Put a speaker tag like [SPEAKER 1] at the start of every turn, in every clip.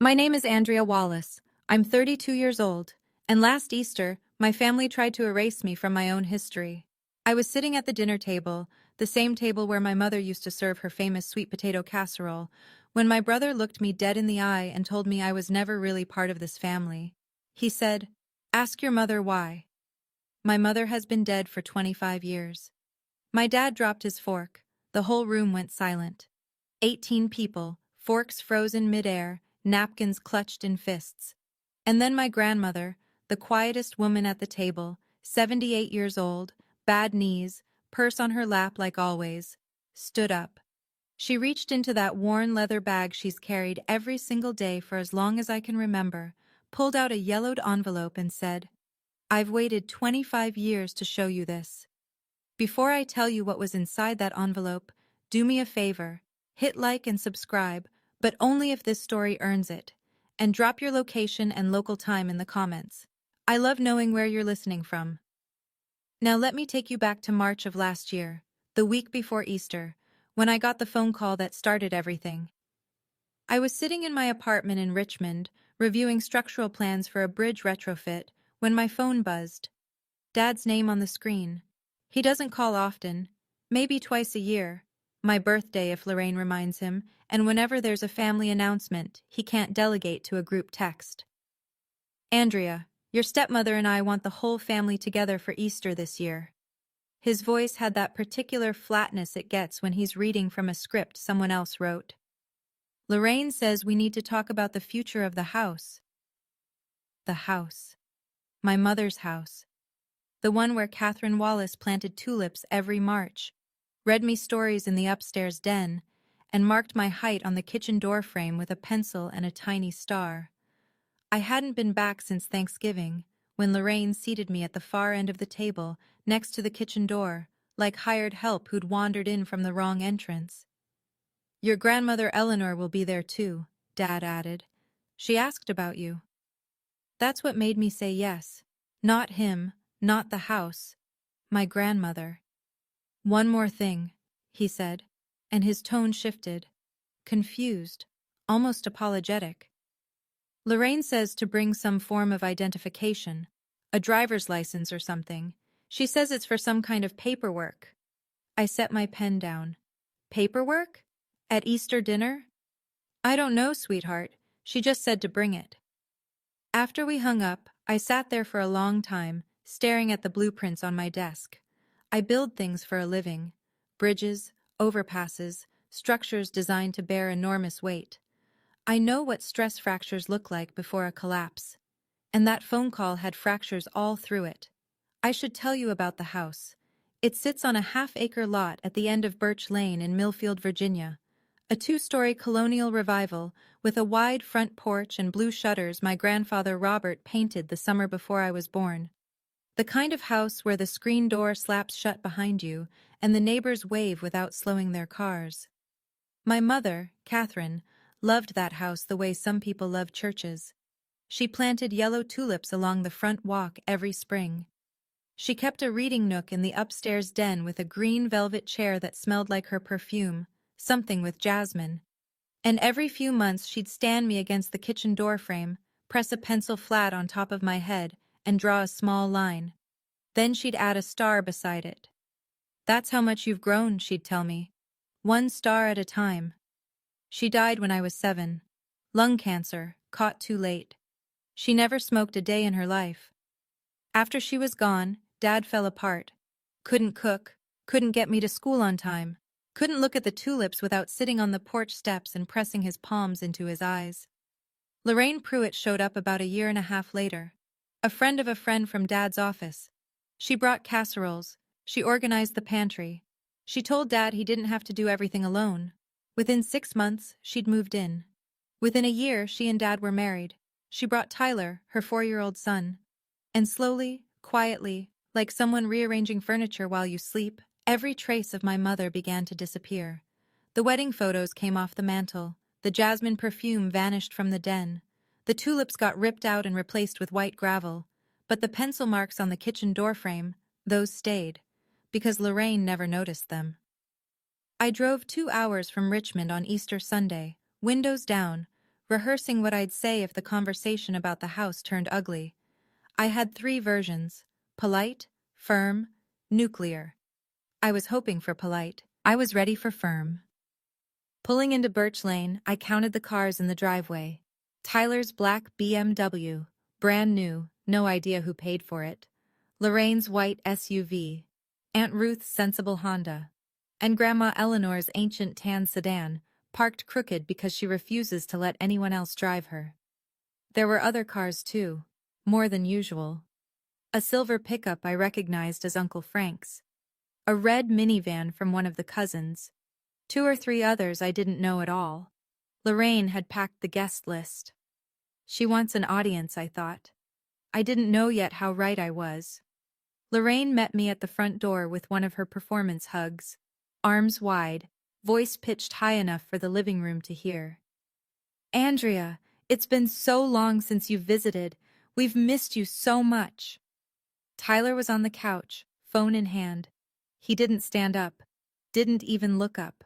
[SPEAKER 1] My name is Andrea Wallace. I'm 32 years old, and last Easter, my family tried to erase me from my own history. I was sitting at the dinner table, the same table where my mother used to serve her famous sweet potato casserole, when my brother looked me dead in the eye and told me I was never really part of this family. He said, "Ask your mother why." My mother has been dead for 25 years. My dad dropped his fork. The whole room went silent. 18 people, forks frozen midair, napkins clutched in fists. And then my grandmother, the quietest woman at the table, 78 years old, bad knees, purse on her lap like always, stood up. She reached into that worn leather bag she's carried every single day for as long as I can remember, pulled out a yellowed envelope and said, "I've waited 25 years to show you this. Before I tell you what was inside that envelope, do me a favor, hit like and subscribe, but only if this story earns it, and drop your location and local time in the comments. I love knowing where you're listening from." Now let me take you back to March of last year, the week before Easter, when I got the phone call that started everything. I was sitting in my apartment in Richmond, reviewing structural plans for a bridge retrofit, when my phone buzzed. Dad's name on the screen. He doesn't call often, maybe twice a year. My birthday if Lorraine reminds him, and whenever there's a family announcement, he can't delegate to a group text. "Andrea, your stepmother and I want the whole family together for Easter this year." His voice had that particular flatness it gets when he's reading from a script someone else wrote. "Lorraine says we need to talk about the future of the house." The house. My mother's house. The one where Catherine Wallace planted tulips every March, read me stories in the upstairs den, and marked my height on the kitchen door frame with a pencil and a tiny star. I hadn't been back since Thanksgiving, when Lorraine seated me at the far end of the table, next to the kitchen door, like hired help who'd wandered in from the wrong entrance. "Your grandmother Eleanor will be there too," Dad added. "She asked about you." That's what made me say yes. Not him, not the house. My grandmother. "One more thing," he said, and his tone shifted. Confused, almost apologetic. "Lorraine says to bring some form of identification, a driver's license or something. She says it's for some kind of paperwork." I set my pen down. "Paperwork? At Easter dinner?" "I don't know, sweetheart. She just said to bring it." After we hung up, I sat there for a long time, staring at the blueprints on my desk. I build things for a living. Bridges, overpasses, structures designed to bear enormous weight. I know what stress fractures look like before a collapse. And that phone call had fractures all through it. I should tell you about the house. It sits on a half-acre lot at the end of Birch Lane in Millfield, Virginia. A two-story colonial revival with a wide front porch and blue shutters my grandfather Robert painted the summer before I was born. The kind of house where the screen door slaps shut behind you and the neighbors wave without slowing their cars. My mother, Catherine, loved that house the way some people love churches. She planted yellow tulips along the front walk every spring. She kept a reading nook in the upstairs den with a green velvet chair that smelled like her perfume, something with jasmine. And every few months she'd stand me against the kitchen door frame, press a pencil flat on top of my head, and draw a small line. Then she'd add a star beside it. "That's how much you've grown," she'd tell me. "One star at a time." She died when I was 7. Lung cancer, caught too late. She never smoked a day in her life. After she was gone, Dad fell apart. Couldn't cook, couldn't get me to school on time, couldn't look at the tulips without sitting on the porch steps and pressing his palms into his eyes. Lorraine Pruitt showed up about a year and a half later. A friend of a friend from Dad's office. She brought casseroles. She organized the pantry. She told Dad he didn't have to do everything alone. Within 6 months, she'd moved in. Within a year, she and Dad were married. She brought Tyler, her 4-year-old son. And slowly, quietly, like someone rearranging furniture while you sleep, every trace of my mother began to disappear. The wedding photos came off the mantel. The jasmine perfume vanished from the den. The tulips got ripped out and replaced with white gravel. But the pencil marks on the kitchen doorframe, those stayed, because Lorraine never noticed them. I drove 2 hours from Richmond on Easter Sunday, windows down, rehearsing what I'd say if the conversation about the house turned ugly. I had three versions: polite, firm, nuclear. I was hoping for polite. I was ready for firm. Pulling into Birch Lane, I counted the cars in the driveway. Tyler's black BMW, brand new, no idea who paid for it. Lorraine's white SUV. Aunt Ruth's sensible Honda. And Grandma Eleanor's ancient tan sedan, parked crooked because she refuses to let anyone else drive her. There were other cars too, more than usual. A silver pickup I recognized as Uncle Frank's. A red minivan from one of the cousins. Two or three others I didn't know at all. Lorraine had packed the guest list. She wants an audience, I thought. I didn't know yet how right I was. Lorraine met me at the front door with one of her performance hugs, arms wide, voice pitched high enough for the living room to hear. "Andrea, it's been so long since you visited. We've missed you so much." Tyler was on the couch, phone in hand. He didn't stand up, didn't even look up.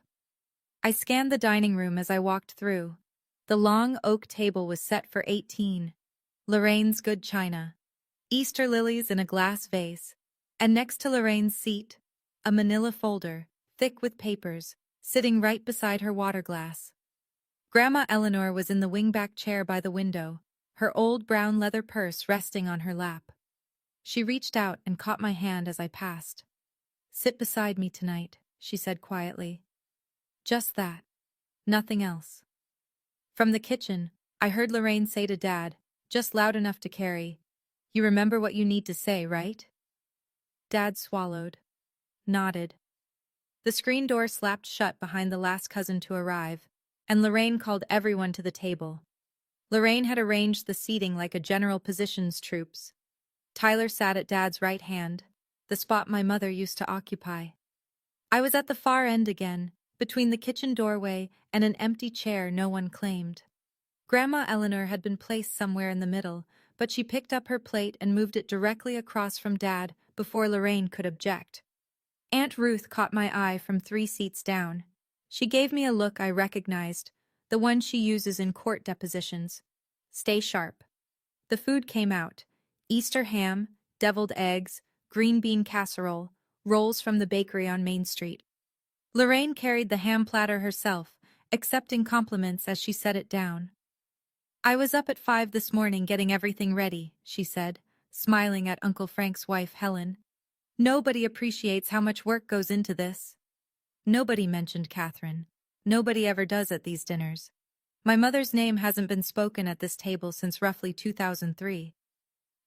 [SPEAKER 1] I scanned the dining room as I walked through. The long oak table was set for 18. Lorraine's good china. Easter lilies in a glass vase. And next to Lorraine's seat, a manila folder, thick with papers, sitting right beside her water glass. Grandma Eleanor was in the wingback chair by the window, her old brown leather purse resting on her lap. She reached out and caught my hand as I passed. "Sit beside me tonight," she said quietly. Just that. Nothing else. From the kitchen, I heard Lorraine say to Dad, just loud enough to carry, "You remember what you need to say, right?" Dad swallowed. Nodded. The screen door slapped shut behind the last cousin to arrive, and Lorraine called everyone to the table. Lorraine had arranged the seating like a general positions troops. Tyler sat at Dad's right hand, the spot my mother used to occupy. I was at the far end again, between the kitchen doorway and an empty chair no one claimed. Grandma Eleanor had been placed somewhere in the middle, but she picked up her plate and moved it directly across from Dad before Lorraine could object. Aunt Ruth caught my eye from 3 seats down. She gave me a look I recognized, the one she uses in court depositions. "Stay sharp." The food came out: Easter ham, deviled eggs, green bean casserole, rolls from the bakery on Main Street. Lorraine carried the ham platter herself, accepting compliments as she set it down. "I was up at 5 this morning getting everything ready," she said, smiling at Uncle Frank's wife, Helen. "Nobody appreciates how much work goes into this." Nobody mentioned Catherine. Nobody ever does at these dinners. My mother's name hasn't been spoken at this table since roughly 2003.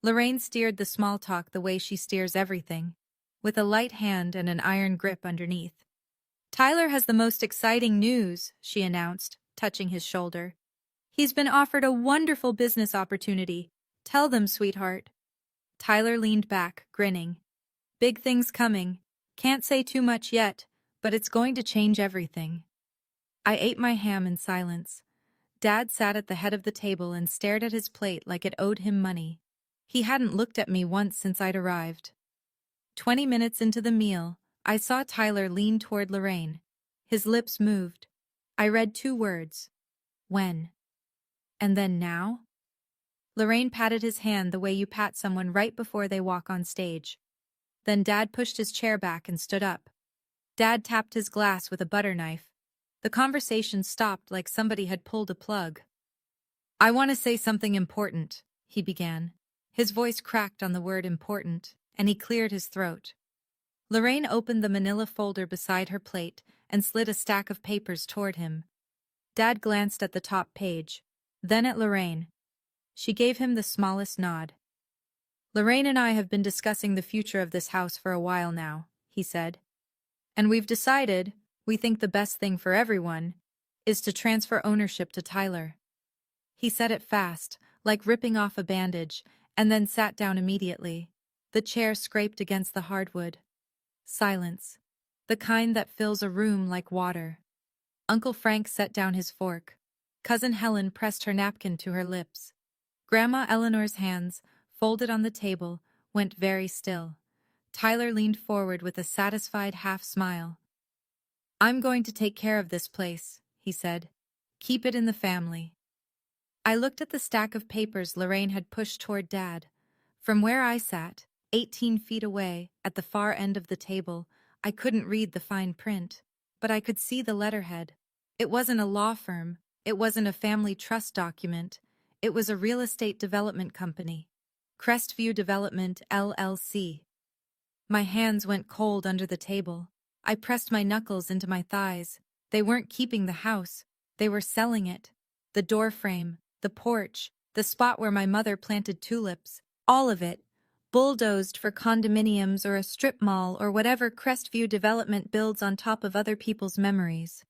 [SPEAKER 1] Lorraine steered the small talk the way she steers everything, with a light hand and an iron grip underneath. "Tyler has the most exciting news," she announced, touching his shoulder. "He's been offered a wonderful business opportunity. Tell them, sweetheart." Tyler leaned back, grinning. "Big things coming. Can't say too much yet, but it's going to change everything." I ate my ham in silence. Dad sat at the head of the table and stared at his plate like it owed him money. He hadn't looked at me once since I'd arrived. 20 minutes into the meal, I saw Tyler lean toward Lorraine. His lips moved. I read 2 words. "When?" And then "now?" Lorraine patted his hand the way you pat someone right before they walk on stage. Then Dad pushed his chair back and stood up. Dad tapped his glass with a butter knife. The conversation stopped like somebody had pulled a plug. "I want to say something important," he began. His voice cracked on the word important, and he cleared his throat. Lorraine opened the manila folder beside her plate and slid a stack of papers toward him. Dad glanced at the top page, then at Lorraine. She gave him the smallest nod. "Lorraine and I have been discussing the future of this house for a while now," he said. "And we've decided, we think the best thing for everyone, is to transfer ownership to Tyler." He said it fast, like ripping off a bandage, and then sat down immediately. The chair scraped against the hardwood. Silence. The kind that fills a room like water. Uncle Frank set down his fork. Cousin Helen pressed her napkin to her lips. Grandma Eleanor's hands, folded on the table, went very still. Tyler leaned forward with a satisfied half-smile. "I'm going to take care of this place," he said. "Keep it in the family." I looked at the stack of papers Lorraine had pushed toward Dad. From where I sat, 18 feet away, at the far end of the table, I couldn't read the fine print, but I could see the letterhead. It wasn't a law firm. It wasn't a family trust document. It was a real estate development company. Crestview Development, LLC. My hands went cold under the table. I pressed my knuckles into my thighs. They weren't keeping the house. They were selling it. The doorframe, the porch, the spot where my mother planted tulips, all of it, bulldozed for condominiums or a strip mall or whatever Crestview Development builds on top of other people's memories.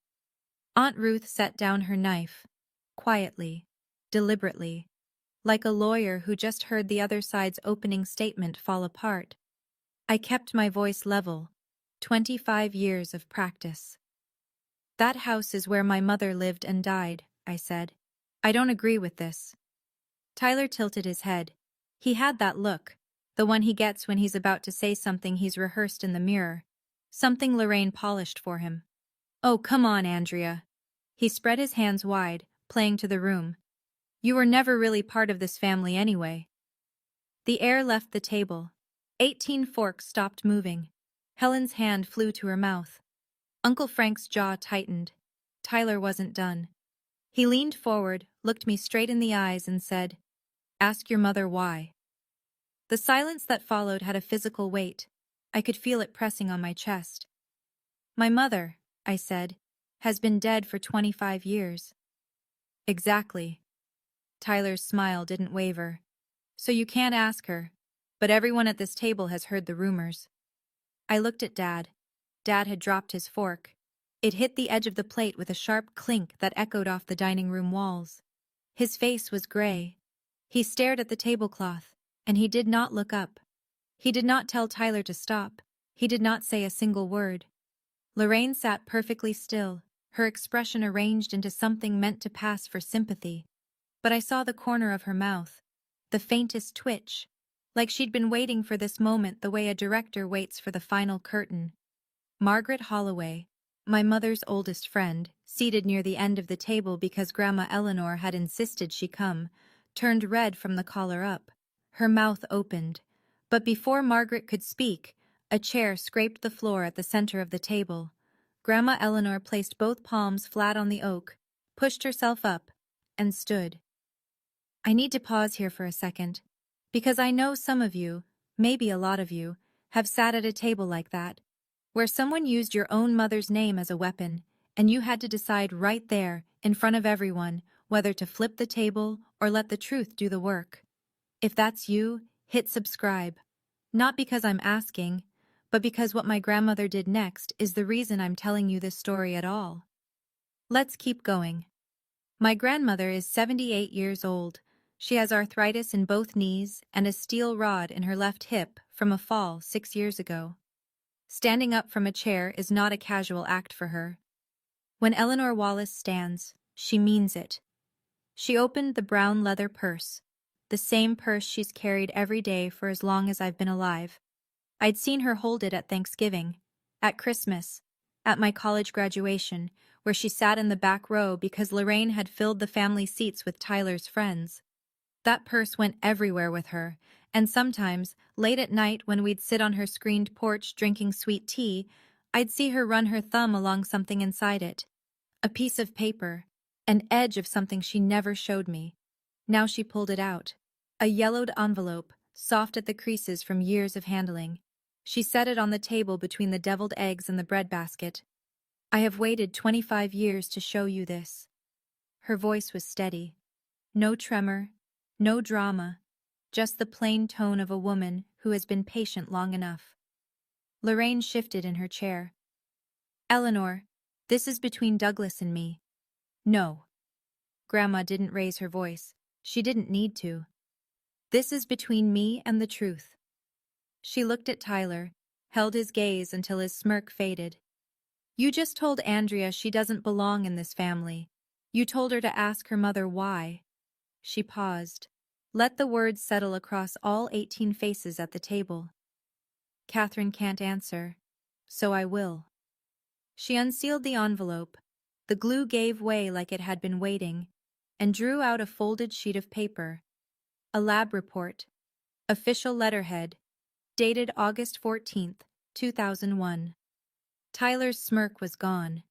[SPEAKER 1] Aunt Ruth set down her knife, quietly, deliberately, like a lawyer who just heard the other side's opening statement fall apart. I kept my voice level. 25 years of practice. That house is where my mother lived and died, I said. I don't agree with this. Tyler tilted his head. He had that look, the one he gets when he's about to say something he's rehearsed in the mirror, something Lorraine polished for him. Oh, come on, Andrea. He spread his hands wide, playing to the room. You were never really part of this family anyway. The air left the table. 18 forks stopped moving. Helen's hand flew to her mouth. Uncle Frank's jaw tightened. Tyler wasn't done. He leaned forward, looked me straight in the eyes, and said, "Ask your mother why." The silence that followed had a physical weight. I could feel it pressing on my chest. My mother, I said, has been dead for 25 years. Exactly. Tyler's smile didn't waver. So you can't ask her, but everyone at this table has heard the rumors. I looked at Dad. Dad had dropped his fork. It hit the edge of the plate with a sharp clink that echoed off the dining room walls. His face was gray. He stared at the tablecloth, and he did not look up. He did not tell Tyler to stop. He did not say a single word. Lorraine sat perfectly still, her expression arranged into something meant to pass for sympathy. But I saw the corner of her mouth, the faintest twitch, like she'd been waiting for this moment the way a director waits for the final curtain. Margaret Holloway, my mother's oldest friend, seated near the end of the table because Grandma Eleanor had insisted she come, turned red from the collar up. Her mouth opened. But before Margaret could speak, a chair scraped the floor at the center of the table. Grandma Eleanor placed both palms flat on the oak, pushed herself up, and stood. I need to pause here for a second, because I know some of you, maybe a lot of you, have sat at a table like that, where someone used your own mother's name as a weapon, and you had to decide right there, in front of everyone, whether to flip the table or let the truth do the work. If that's you, hit subscribe. Not because I'm asking, but because what my grandmother did next is the reason I'm telling you this story at all. Let's keep going. My grandmother is 78 years old. She has arthritis in both knees and a steel rod in her left hip from a fall 6 years ago. Standing up from a chair is not a casual act for her. When Eleanor Wallace stands, she means it. She opened the brown leather purse, the same purse she's carried every day for as long as I've been alive. I'd seen her hold it at Thanksgiving, at Christmas, at my college graduation, where she sat in the back row because Lorraine had filled the family seats with Tyler's friends. That purse went everywhere with her, and sometimes, late at night when we'd sit on her screened porch drinking sweet tea, I'd see her run her thumb along something inside it. A piece of paper, an edge of something she never showed me. Now she pulled it out. A yellowed envelope, soft at the creases from years of handling. She set it on the table between the deviled eggs and the breadbasket. I have waited 25 years to show you this. Her voice was steady. No tremor, no drama, just the plain tone of a woman who has been patient long enough. Lorraine shifted in her chair. Eleanor, this is between Douglas and me. No. Grandma didn't raise her voice. She didn't need to. This is between me and the truth. She looked at Tyler, held his gaze until his smirk faded. You just told Andrea she doesn't belong in this family. You told her to ask her mother why. She paused. Let the words settle across all 18 faces at the table. Catherine can't answer, so I will. She unsealed the envelope. The glue gave way like it had been waiting. and drew out a folded sheet of paper. A lab report. Official letterhead. Dated August 14th, 2001. Tyler's smirk was gone.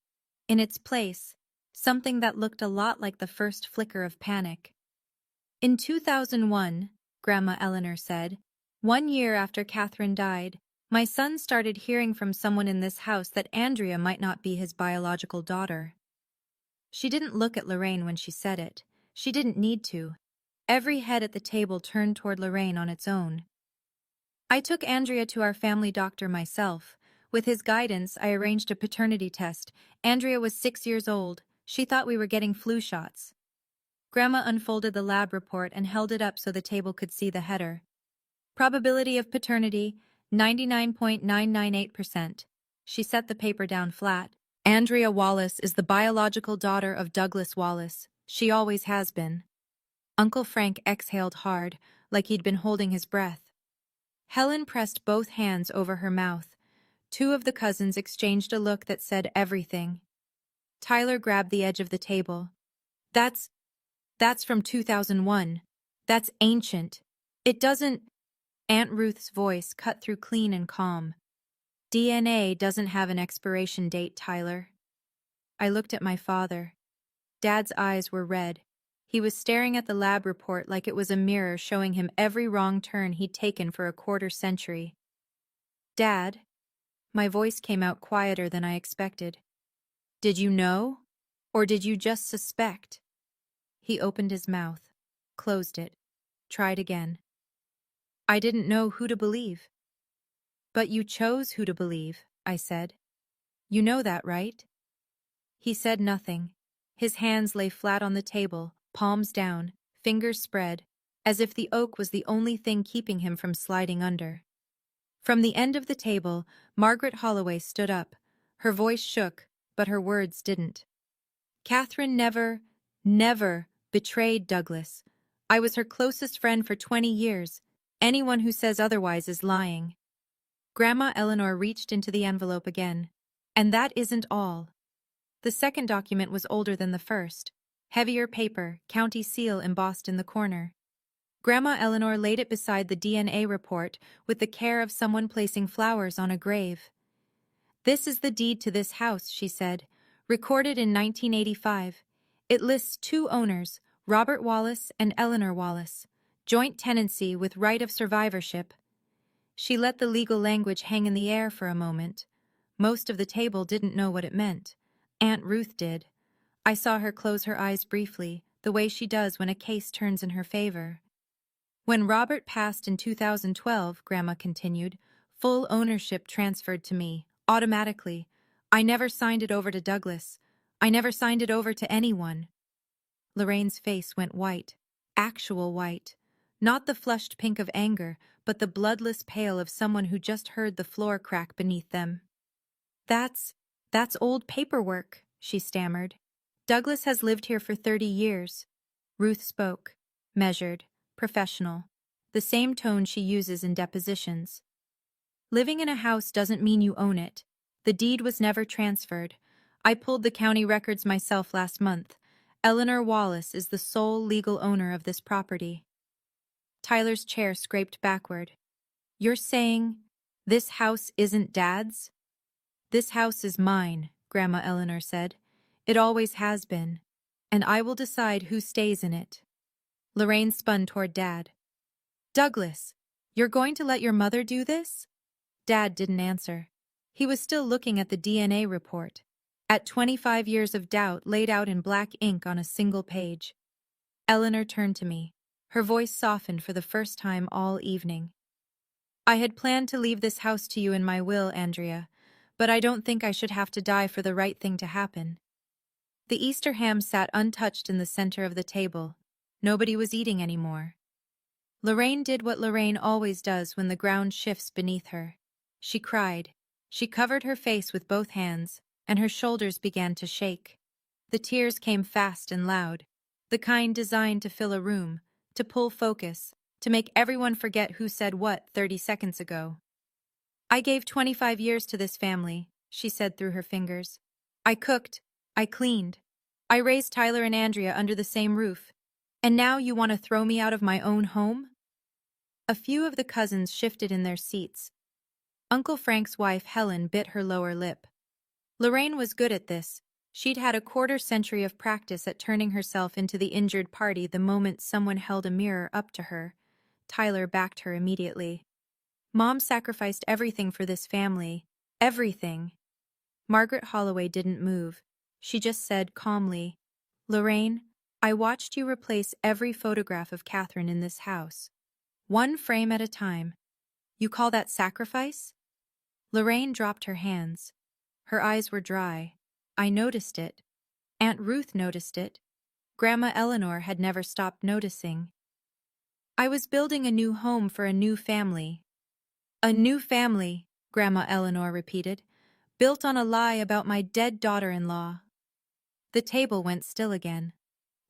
[SPEAKER 1] In its place, something that looked a lot like the first flicker of panic. In 2001, Grandma Eleanor said, 1 year after Catherine died, my son started hearing from someone in this house that Andrea might not be his biological daughter. She didn't look at Lorraine when she said it. She didn't need to. Every head at the table turned toward Lorraine on its own. I took Andrea to our family doctor myself. With his guidance, I arranged a paternity test. Andrea was 6 years old. She thought we were getting flu shots. Grandma unfolded the lab report and held it up so the table could see the header. Probability of paternity, 99.998%. She set the paper down flat. Andrea Wallace is the biological daughter of Douglas Wallace. She always has been. Uncle Frank exhaled hard, like he'd been holding his breath. Helen pressed both hands over her mouth. Two of the cousins exchanged a look that said everything. Tyler grabbed the edge of the table. That's from 2001. That's ancient. It doesn't... Aunt Ruth's voice cut through clean and calm. DNA doesn't have an expiration date, Tyler. I looked at my father. Dad's eyes were red. He was staring at the lab report like it was a mirror showing him every wrong turn he'd taken for a quarter-century. Dad, my voice came out quieter than I expected. Did you know? Or did you just suspect? He opened his mouth, closed it, tried again. I didn't know who to believe. But you chose who to believe, I said. You know that, right? He said nothing. His hands lay flat on the table, palms down, fingers spread, as if the oak was the only thing keeping him from sliding under. From the end of the table, Margaret Holloway stood up. Her voice shook, but her words didn't. Catherine never betrayed Douglas. I was her closest friend for 20 years. Anyone who says otherwise is lying. Grandma Eleanor reached into the envelope again. And that isn't all. The second document was older than the first. Heavier paper, county seal embossed in the corner. Grandma Eleanor laid it beside the DNA report with the care of someone placing flowers on a grave. This is the deed to this house, she said, recorded in 1985. It lists two owners, Robert Wallace and Eleanor Wallace, joint tenancy with right of survivorship. She let the legal language hang in the air for a moment. Most of the table didn't know what it meant. Aunt Ruth did. I saw her close her eyes briefly, the way she does when a case turns in her favor. When Robert passed in 2012, Grandma continued, full ownership transferred to me, automatically. I never signed it over to Douglas. I never signed it over to anyone. Lorraine's face went white. Actual white. Not the flushed pink of anger, but the bloodless pale of someone who just heard the floor crack beneath them. That's old paperwork, she stammered. Douglas has lived here for 30 years. Ruth spoke, measured, professional, the same tone she uses in depositions. Living in a house doesn't mean you own it. The deed was never transferred. I pulled the county records myself last month. Eleanor Wallace is the sole legal owner of this property. Tyler's chair scraped backward. You're saying this house isn't Dad's? This house is mine, Grandma Eleanor said. It always has been. And I will decide who stays in it. Lorraine spun toward Dad. Douglas, you're going to let your mother do this? Dad didn't answer. He was still looking at the DNA report, at 25 years of doubt laid out in black ink on a single page. Eleanor turned to me. Her voice softened for the first time all evening. I had planned to leave this house to you in my will, Andrea, but I don't think I should have to die for the right thing to happen. The Easter ham sat untouched in the center of the table. Nobody was eating anymore. Lorraine did what Lorraine always does when the ground shifts beneath her. She cried. She covered her face with both hands, and her shoulders began to shake. The tears came fast and loud, the kind designed to fill a room, to pull focus, to make everyone forget who said what 30 seconds ago. I gave 25 years to this family, she said through her fingers. I cooked, I cleaned. I raised Tyler and Andrea under the same roof. And now you want to throw me out of my own home? A few of the cousins shifted in their seats. Uncle Frank's wife, Helen, bit her lower lip. Lorraine was good at this. She'd had a quarter-century of practice at turning herself into the injured party the moment someone held a mirror up to her. Tyler backed her immediately. Mom sacrificed everything for this family. Everything. Margaret Holloway didn't move. She just said calmly, "Lorraine, I watched you replace every photograph of Catherine in this house. One frame at a time. You call that sacrifice?" Lorraine dropped her hands. Her eyes were dry. I noticed it. Aunt Ruth noticed it. Grandma Eleanor had never stopped noticing. I was building a new home for a new family. A new family, Grandma Eleanor repeated, built on a lie about my dead daughter-in-law. The table went still again.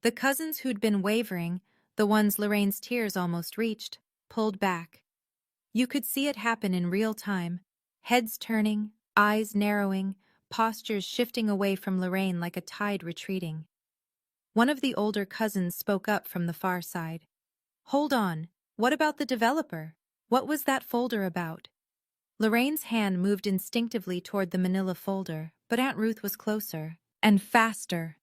[SPEAKER 1] The cousins who'd been wavering, the ones Lorraine's tears almost reached, pulled back. You could see it happen in real time, heads turning, eyes narrowing, postures shifting away from Lorraine like a tide retreating. One of the older cousins spoke up from the far side. "Hold on, what about the developer? What was that folder about?" Lorraine's hand moved instinctively toward the manila folder, but Aunt Ruth was closer, and faster.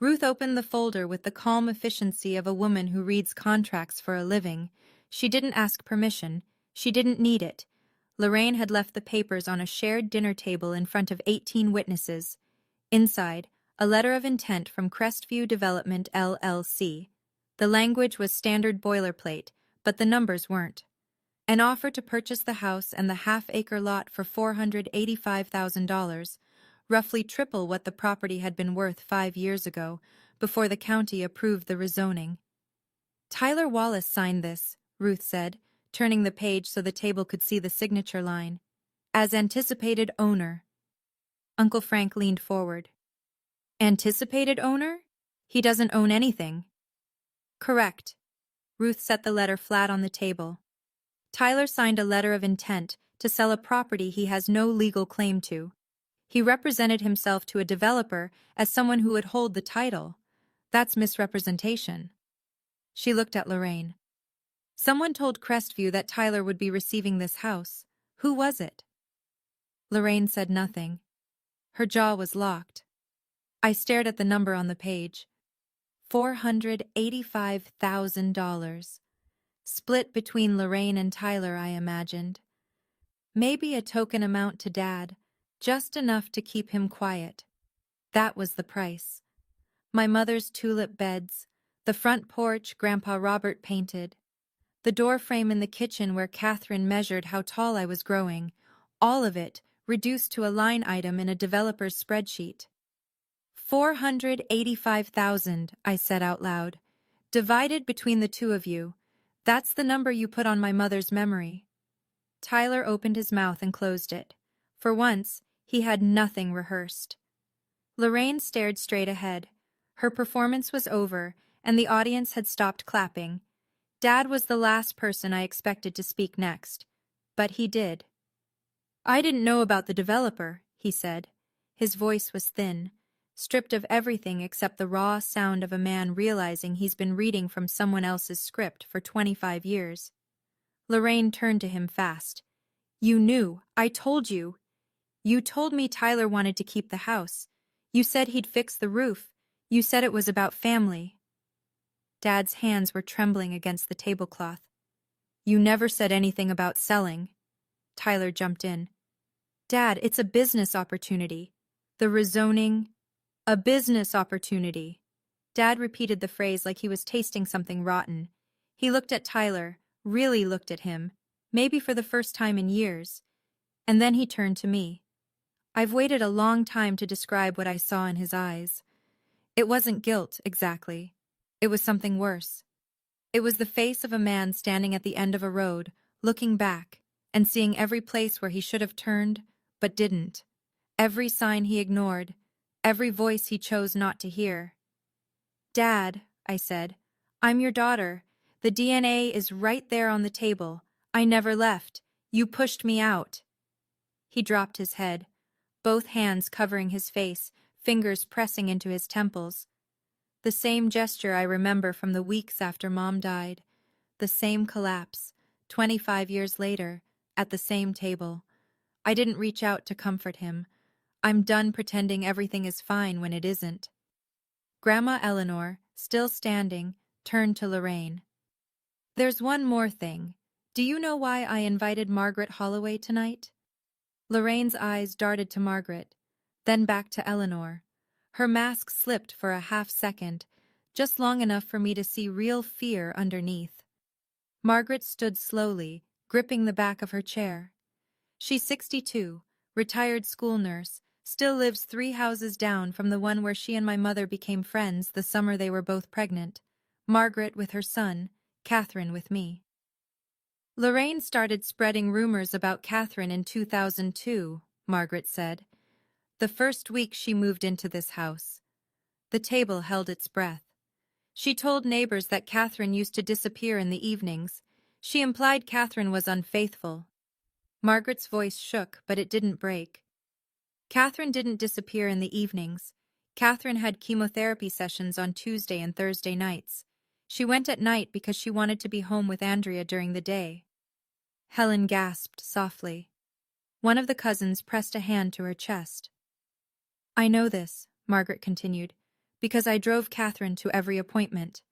[SPEAKER 1] Ruth opened the folder with the calm efficiency of a woman who reads contracts for a living. She didn't ask permission. She didn't need it. Lorraine had left the papers on a shared dinner table in front of 18 witnesses. Inside, a letter of intent from Crestview Development, LLC. The language was standard boilerplate, but the numbers weren't. An offer to purchase the house and the half-acre lot for $485,000, roughly triple what the property had been worth 5 years ago, before the county approved the rezoning. "Tyler Wallace signed this," Ruth said, turning the page so the table could see the signature line. "As anticipated owner." Uncle Frank leaned forward. "Anticipated owner? He doesn't own anything." "Correct." Ruth set the letter flat on the table. "Tyler signed a letter of intent to sell a property he has no legal claim to. He represented himself to a developer as someone who would hold the title. That's misrepresentation." She looked at Lorraine. "Someone told Crestview that Tyler would be receiving this house. Who was it?" Lorraine said nothing. Her jaw was locked. I stared at the number on the page. $485,000. Split between Lorraine and Tyler, I imagined. Maybe a token amount to Dad, just enough to keep him quiet. That was the price. My mother's tulip beds, the front porch Grandpa Robert painted, the door frame in the kitchen where Catherine measured how tall I was growing, all of it reduced to a line item in a developer's spreadsheet. $485,000, I said out loud. "Divided between the two of you. That's the number you put on my mother's memory." Tyler opened his mouth and closed it. For once, he had nothing rehearsed. Lorraine stared straight ahead. Her performance was over, and the audience had stopped clapping. Dad was the last person I expected to speak next. But he did. "I didn't know about the developer," he said. His voice was thin, stripped of everything except the raw sound of a man realizing he's been reading from someone else's script for 25 years. Lorraine turned to him fast. "You knew. I told you. You told me Tyler wanted to keep the house. You said he'd fix the roof. You said it was about family." Dad's hands were trembling against the tablecloth. "You never said anything about selling." Tyler jumped in. "Dad, it's a business opportunity. The rezoning. A business opportunity." Dad repeated the phrase like he was tasting something rotten. He looked at Tyler, really looked at him, maybe for the first time in years. And then he turned to me. I've waited a long time to describe what I saw in his eyes. It wasn't guilt, exactly. It was something worse. It was the face of a man standing at the end of a road, looking back, and seeing every place where he should have turned, but didn't. Every sign he ignored, every voice he chose not to hear. "Dad," I said, "I'm your daughter. The DNA is right there on the table. I never left. You pushed me out." He dropped his head, both hands covering his face, fingers pressing into his temples. The same gesture I remember from the weeks after Mom died. The same collapse, 25 years later, at the same table. I didn't reach out to comfort him. I'm done pretending everything is fine when it isn't. Grandma Eleanor, still standing, turned to Lorraine. There's one more thing. Do you know why I invited Margaret Holloway tonight? Lorraine's eyes darted to Margaret, then back to Eleanor. Her mask slipped for a half second, just long enough for me to see real fear underneath. Margaret stood slowly, gripping the back of her chair. She's 62, retired school nurse, still lives 3 houses down from the one where she and my mother became friends the summer they were both pregnant. Margaret with her son, Catherine with me. Lorraine started spreading rumors about Catherine in 2002, Margaret said. The first week she moved into this house. The table held its breath. She told neighbors that Catherine used to disappear in the evenings. She implied Catherine was unfaithful. Margaret's voice shook, but it didn't break. Catherine didn't disappear in the evenings. Catherine had chemotherapy sessions on Tuesday and Thursday nights. She went at night because she wanted to be home with Andrea during the day. Helen gasped softly. One of the cousins pressed a hand to her chest. I know this, Margaret continued, because I drove Catherine to every appointment.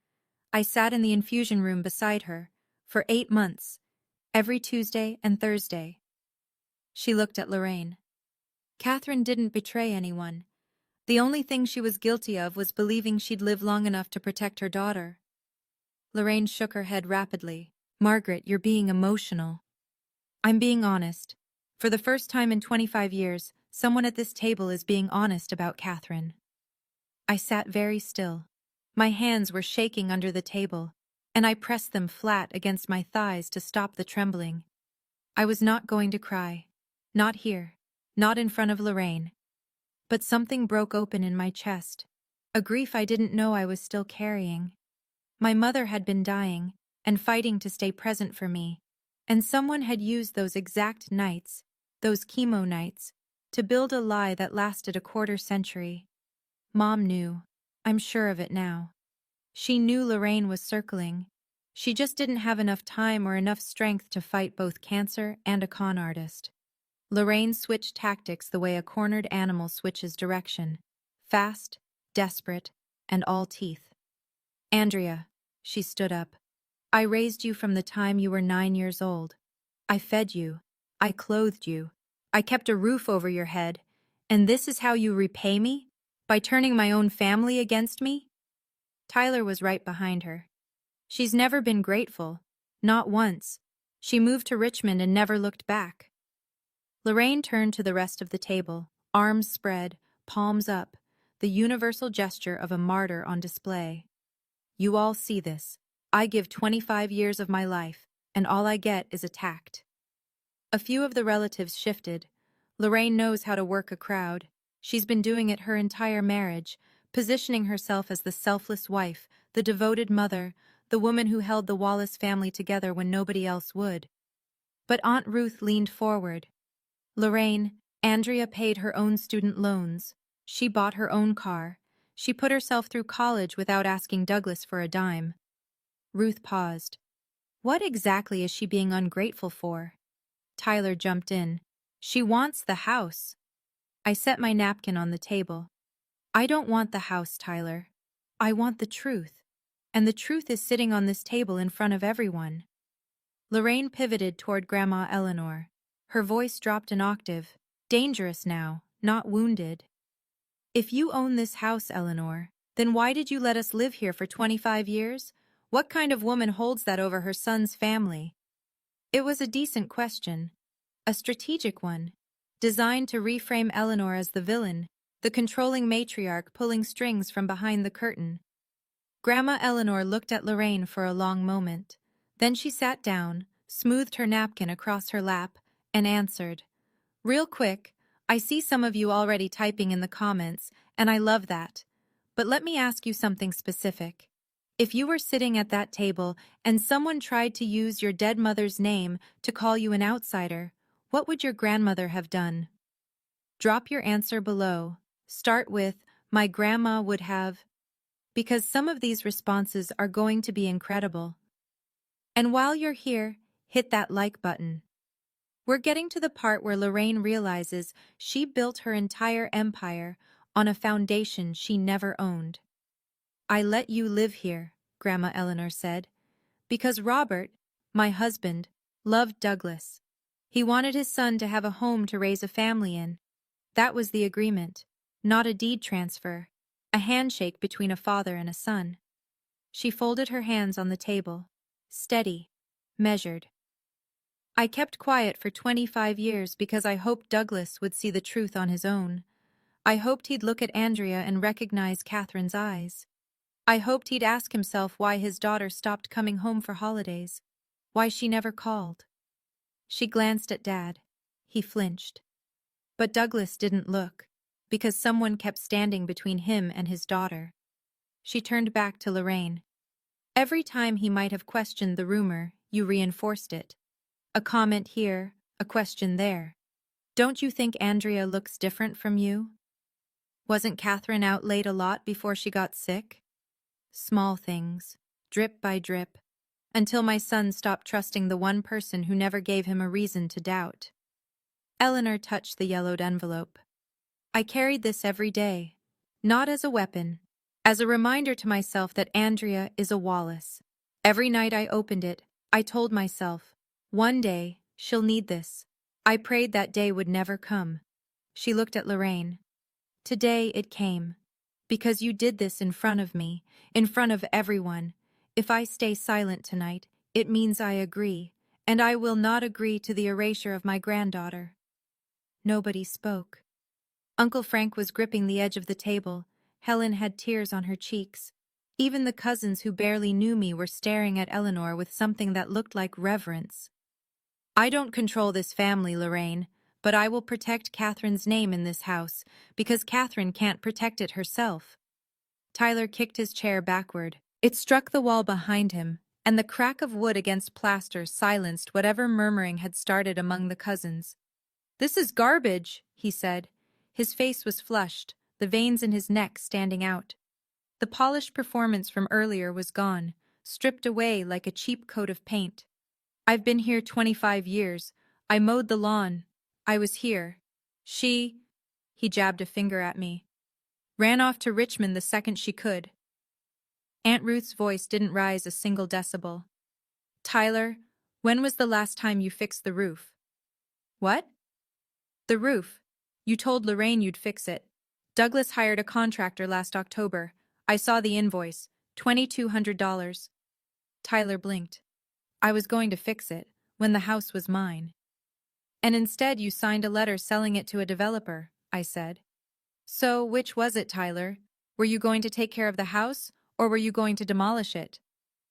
[SPEAKER 1] I sat in the infusion room beside her, for 8 months, every Tuesday and Thursday. She looked at Lorraine. Catherine didn't betray anyone. The only thing she was guilty of was believing she'd live long enough to protect her daughter. Lorraine shook her head rapidly. Margaret, you're being emotional. I'm being honest. For the first time in 25 years, someone at this table is being honest about Catherine. I sat very still. My hands were shaking under the table, and I pressed them flat against my thighs to stop the trembling. I was not going to cry. Not here. Not in front of Lorraine. But something broke open in my chest. A grief I didn't know I was still carrying. My mother had been dying, and fighting to stay present for me, and someone had used those exact nights, those chemo nights, to build a lie that lasted a quarter century. Mom knew. I'm sure of it now. She knew Lorraine was circling. She just didn't have enough time or enough strength to fight both cancer and a con artist. Lorraine switched tactics the way a cornered animal switches direction. Fast, desperate, and all teeth. Andrea, she stood up. I raised you from the time you were 9 years old. I fed you. I clothed you. I kept a roof over your head. And this is how you repay me? By turning my own family against me? Tyler was right behind her. She's never been grateful. Not once. She moved to Richmond and never looked back. Lorraine turned to the rest of the table, arms spread, palms up, the universal gesture of a martyr on display. You all see this. I give 25 years of my life, and all I get is attacked. A few of the relatives shifted. Lorraine knows how to work a crowd. She's been doing it her entire marriage, positioning herself as the selfless wife, the devoted mother, the woman who held the Wallace family together when nobody else would. But Aunt Ruth leaned forward. Lorraine, Andrea paid her own student loans. She bought her own car. She put herself through college without asking Douglas for a dime. Ruth paused. What exactly is she being ungrateful for? Tyler jumped in. She wants the house. I set my napkin on the table. I don't want the house, Tyler. I want the truth. And the truth is sitting on this table in front of everyone. Lorraine pivoted toward Grandma Eleanor. Her voice dropped an octave. Dangerous now, not wounded. If you own this house, Eleanor, then why did you let us live here for 25 years? What kind of woman holds that over her son's family? It was a decent question. A strategic one. Designed to reframe Eleanor as the villain, the controlling matriarch pulling strings from behind the curtain. Grandma Eleanor looked at Lorraine for a long moment. Then she sat down, smoothed her napkin across her lap, and answered. Real quick, I see some of you already typing in the comments, and I love that. But let me ask you something specific. If you were sitting at that table and someone tried to use your dead mother's name to call you an outsider, what would your grandmother have done? Drop your answer below. Start with, my grandma would have, because some of these responses are going to be incredible. And while you're here, hit that like button. We're getting to the part where Lorraine realizes she built her entire empire on a foundation she never owned. I let you live here, Grandma Eleanor said, because Robert, my husband, loved Douglas. He wanted his son to have a home to raise a family in. That was the agreement, not a deed transfer, a handshake between a father and a son. She folded her hands on the table, steady, measured. I kept quiet for 25 years because I hoped Douglas would see the truth on his own. I hoped he'd look at Andrea and recognize Catherine's eyes. I hoped he'd ask himself why his daughter stopped coming home for holidays, why she never called. She glanced at Dad. He flinched. But Douglas didn't look, because someone kept standing between him and his daughter. She turned back to Lorraine. Every time he might have questioned the rumor, you reinforced it. A comment here, a question there. Don't you think Andrea looks different from you? Wasn't Catherine out late a lot before she got sick? Small things, drip by drip, until my son stopped trusting the one person who never gave him a reason to doubt. Eleanor touched the yellowed envelope. I carried this every day, not as a weapon, as a reminder to myself that Andrea is a Wallace. Every night I opened it, I told myself, one day, she'll need this. I prayed that day would never come. She looked at Lorraine. Today it came. Because you did this in front of me, in front of everyone. If I stay silent tonight, it means I agree, and I will not agree to the erasure of my granddaughter. Nobody spoke. Uncle Frank was gripping the edge of the table. Helen had tears on her cheeks. Even the cousins who barely knew me were staring at Eleanor with something that looked like reverence. I don't control this family, Lorraine, but I will protect Catherine's name in this house, because Catherine can't protect it herself. Tyler kicked his chair backward. It struck the wall behind him, and the crack of wood against plaster silenced whatever murmuring had started among the cousins. This is garbage, he said. His face was flushed, the veins in his neck standing out. The polished performance from earlier was gone, stripped away like a cheap coat of paint. I've been here 25 years. I mowed the lawn. I was here. She, he jabbed a finger at me, ran off to Richmond the second she could. Aunt Ruth's voice didn't rise a single decibel. Tyler, when was the last time you fixed the roof? What? The roof. You told Lorraine you'd fix it. Douglas hired a contractor last October. I saw the invoice, $2,200. Tyler blinked. I was going to fix it, when the house was mine. And instead you signed a letter selling it to a developer, I said. So, which was it, Tyler? Were you going to take care of the house, or were you going to demolish it?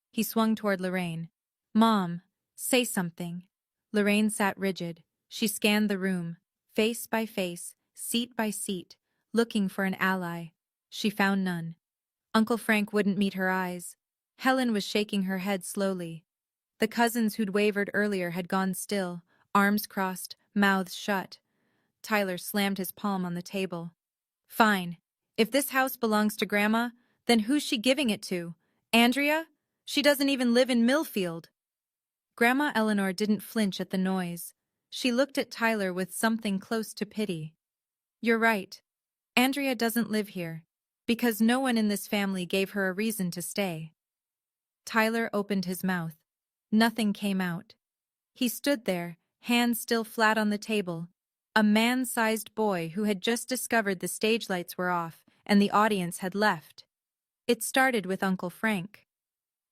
[SPEAKER 1] He swung toward Lorraine. Mom, say something. Lorraine sat rigid. She scanned the room, face by face, seat by seat, looking for an ally. She found none. Uncle Frank wouldn't meet her eyes. Helen was shaking her head slowly. The cousins who'd wavered earlier had gone still, arms crossed, mouths shut. Tyler slammed his palm on the table. Fine. If this house belongs to Grandma, then who's she giving it to? Andrea? She doesn't even live in Millfield. Grandma Eleanor didn't flinch at the noise. She looked at Tyler with something close to pity. You're right. Andrea doesn't live here, because no one in this family gave her a reason to stay. Tyler opened his mouth. Nothing came out. He stood there, hands still flat on the table, a man-sized boy who had just discovered the stage lights were off and the audience had left. It started with Uncle Frank.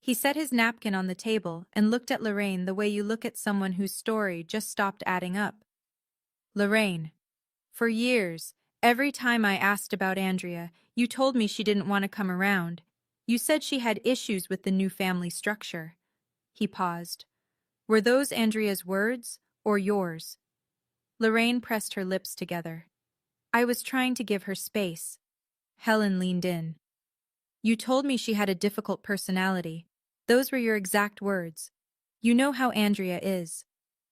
[SPEAKER 1] He set his napkin on the table and looked at Lorraine the way you look at someone whose story just stopped adding up. Lorraine, for years, every time I asked about Andrea, you told me she didn't want to come around. You said she had issues with the new family structure. He paused. Were those Andrea's words or yours? Lorraine pressed her lips together. I was trying to give her space. Helen leaned in. You told me she had a difficult personality. Those were your exact words. You know how Andrea is.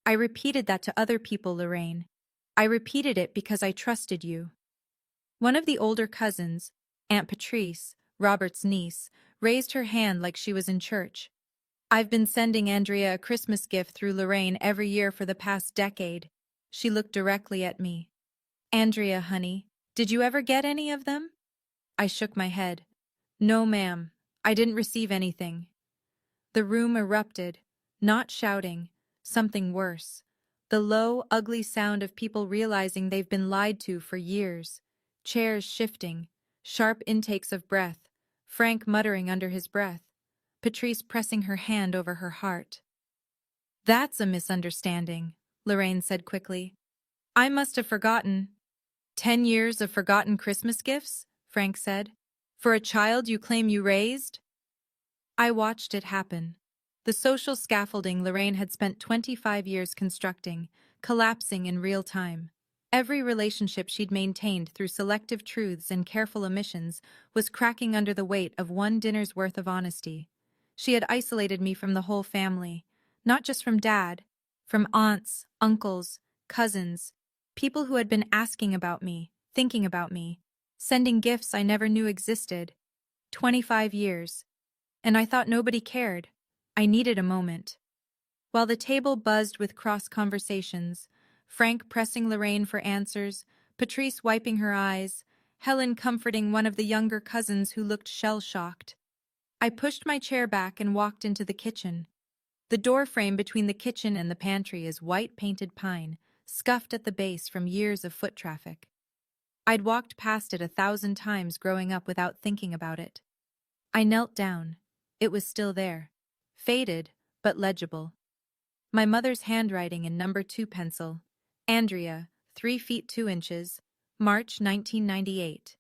[SPEAKER 1] I repeated that to other people, Lorraine. I repeated it because I trusted you. One of the older cousins, Aunt Patrice, Robert's niece, raised her hand like she was in church. I've been sending Andrea a Christmas gift through Lorraine every year for the past decade. She looked directly at me. Andrea, honey, did you ever get any of them? I shook my head. No, ma'am. I didn't receive anything. The room erupted, not shouting, something worse. The low, ugly sound of people realizing they've been lied to for years. Chairs shifting, sharp intakes of breath, Frank muttering under his breath, Patrice pressing her hand over her heart. That's a misunderstanding, Lorraine said quickly. I must have forgotten. 10 years of forgotten Christmas gifts? Frank said. For a child you claim you raised? I watched it happen. The social scaffolding Lorraine had spent 25 years constructing, collapsing in real time. Every relationship she'd maintained through selective truths and careful omissions was cracking under the weight of one dinner's worth of honesty. She had isolated me from the whole family, not just from Dad, from aunts, uncles, cousins, people who had been asking about me, thinking about me, sending gifts I never knew existed. 25 years. And I thought nobody cared. I needed a moment. While the table buzzed with cross-conversations, Frank pressing Lorraine for answers, Patrice wiping her eyes, Helen comforting one of the younger cousins who looked shell-shocked. I pushed my chair back and walked into the kitchen. The doorframe between the kitchen and the pantry is white-painted pine, scuffed at the base from years of foot traffic. I'd walked past it 1,000 times growing up without thinking about it. I knelt down. It was still there. Faded, but legible. My mother's handwriting in number 2 pencil. Andrea, 3 feet 2 inches, March 1998.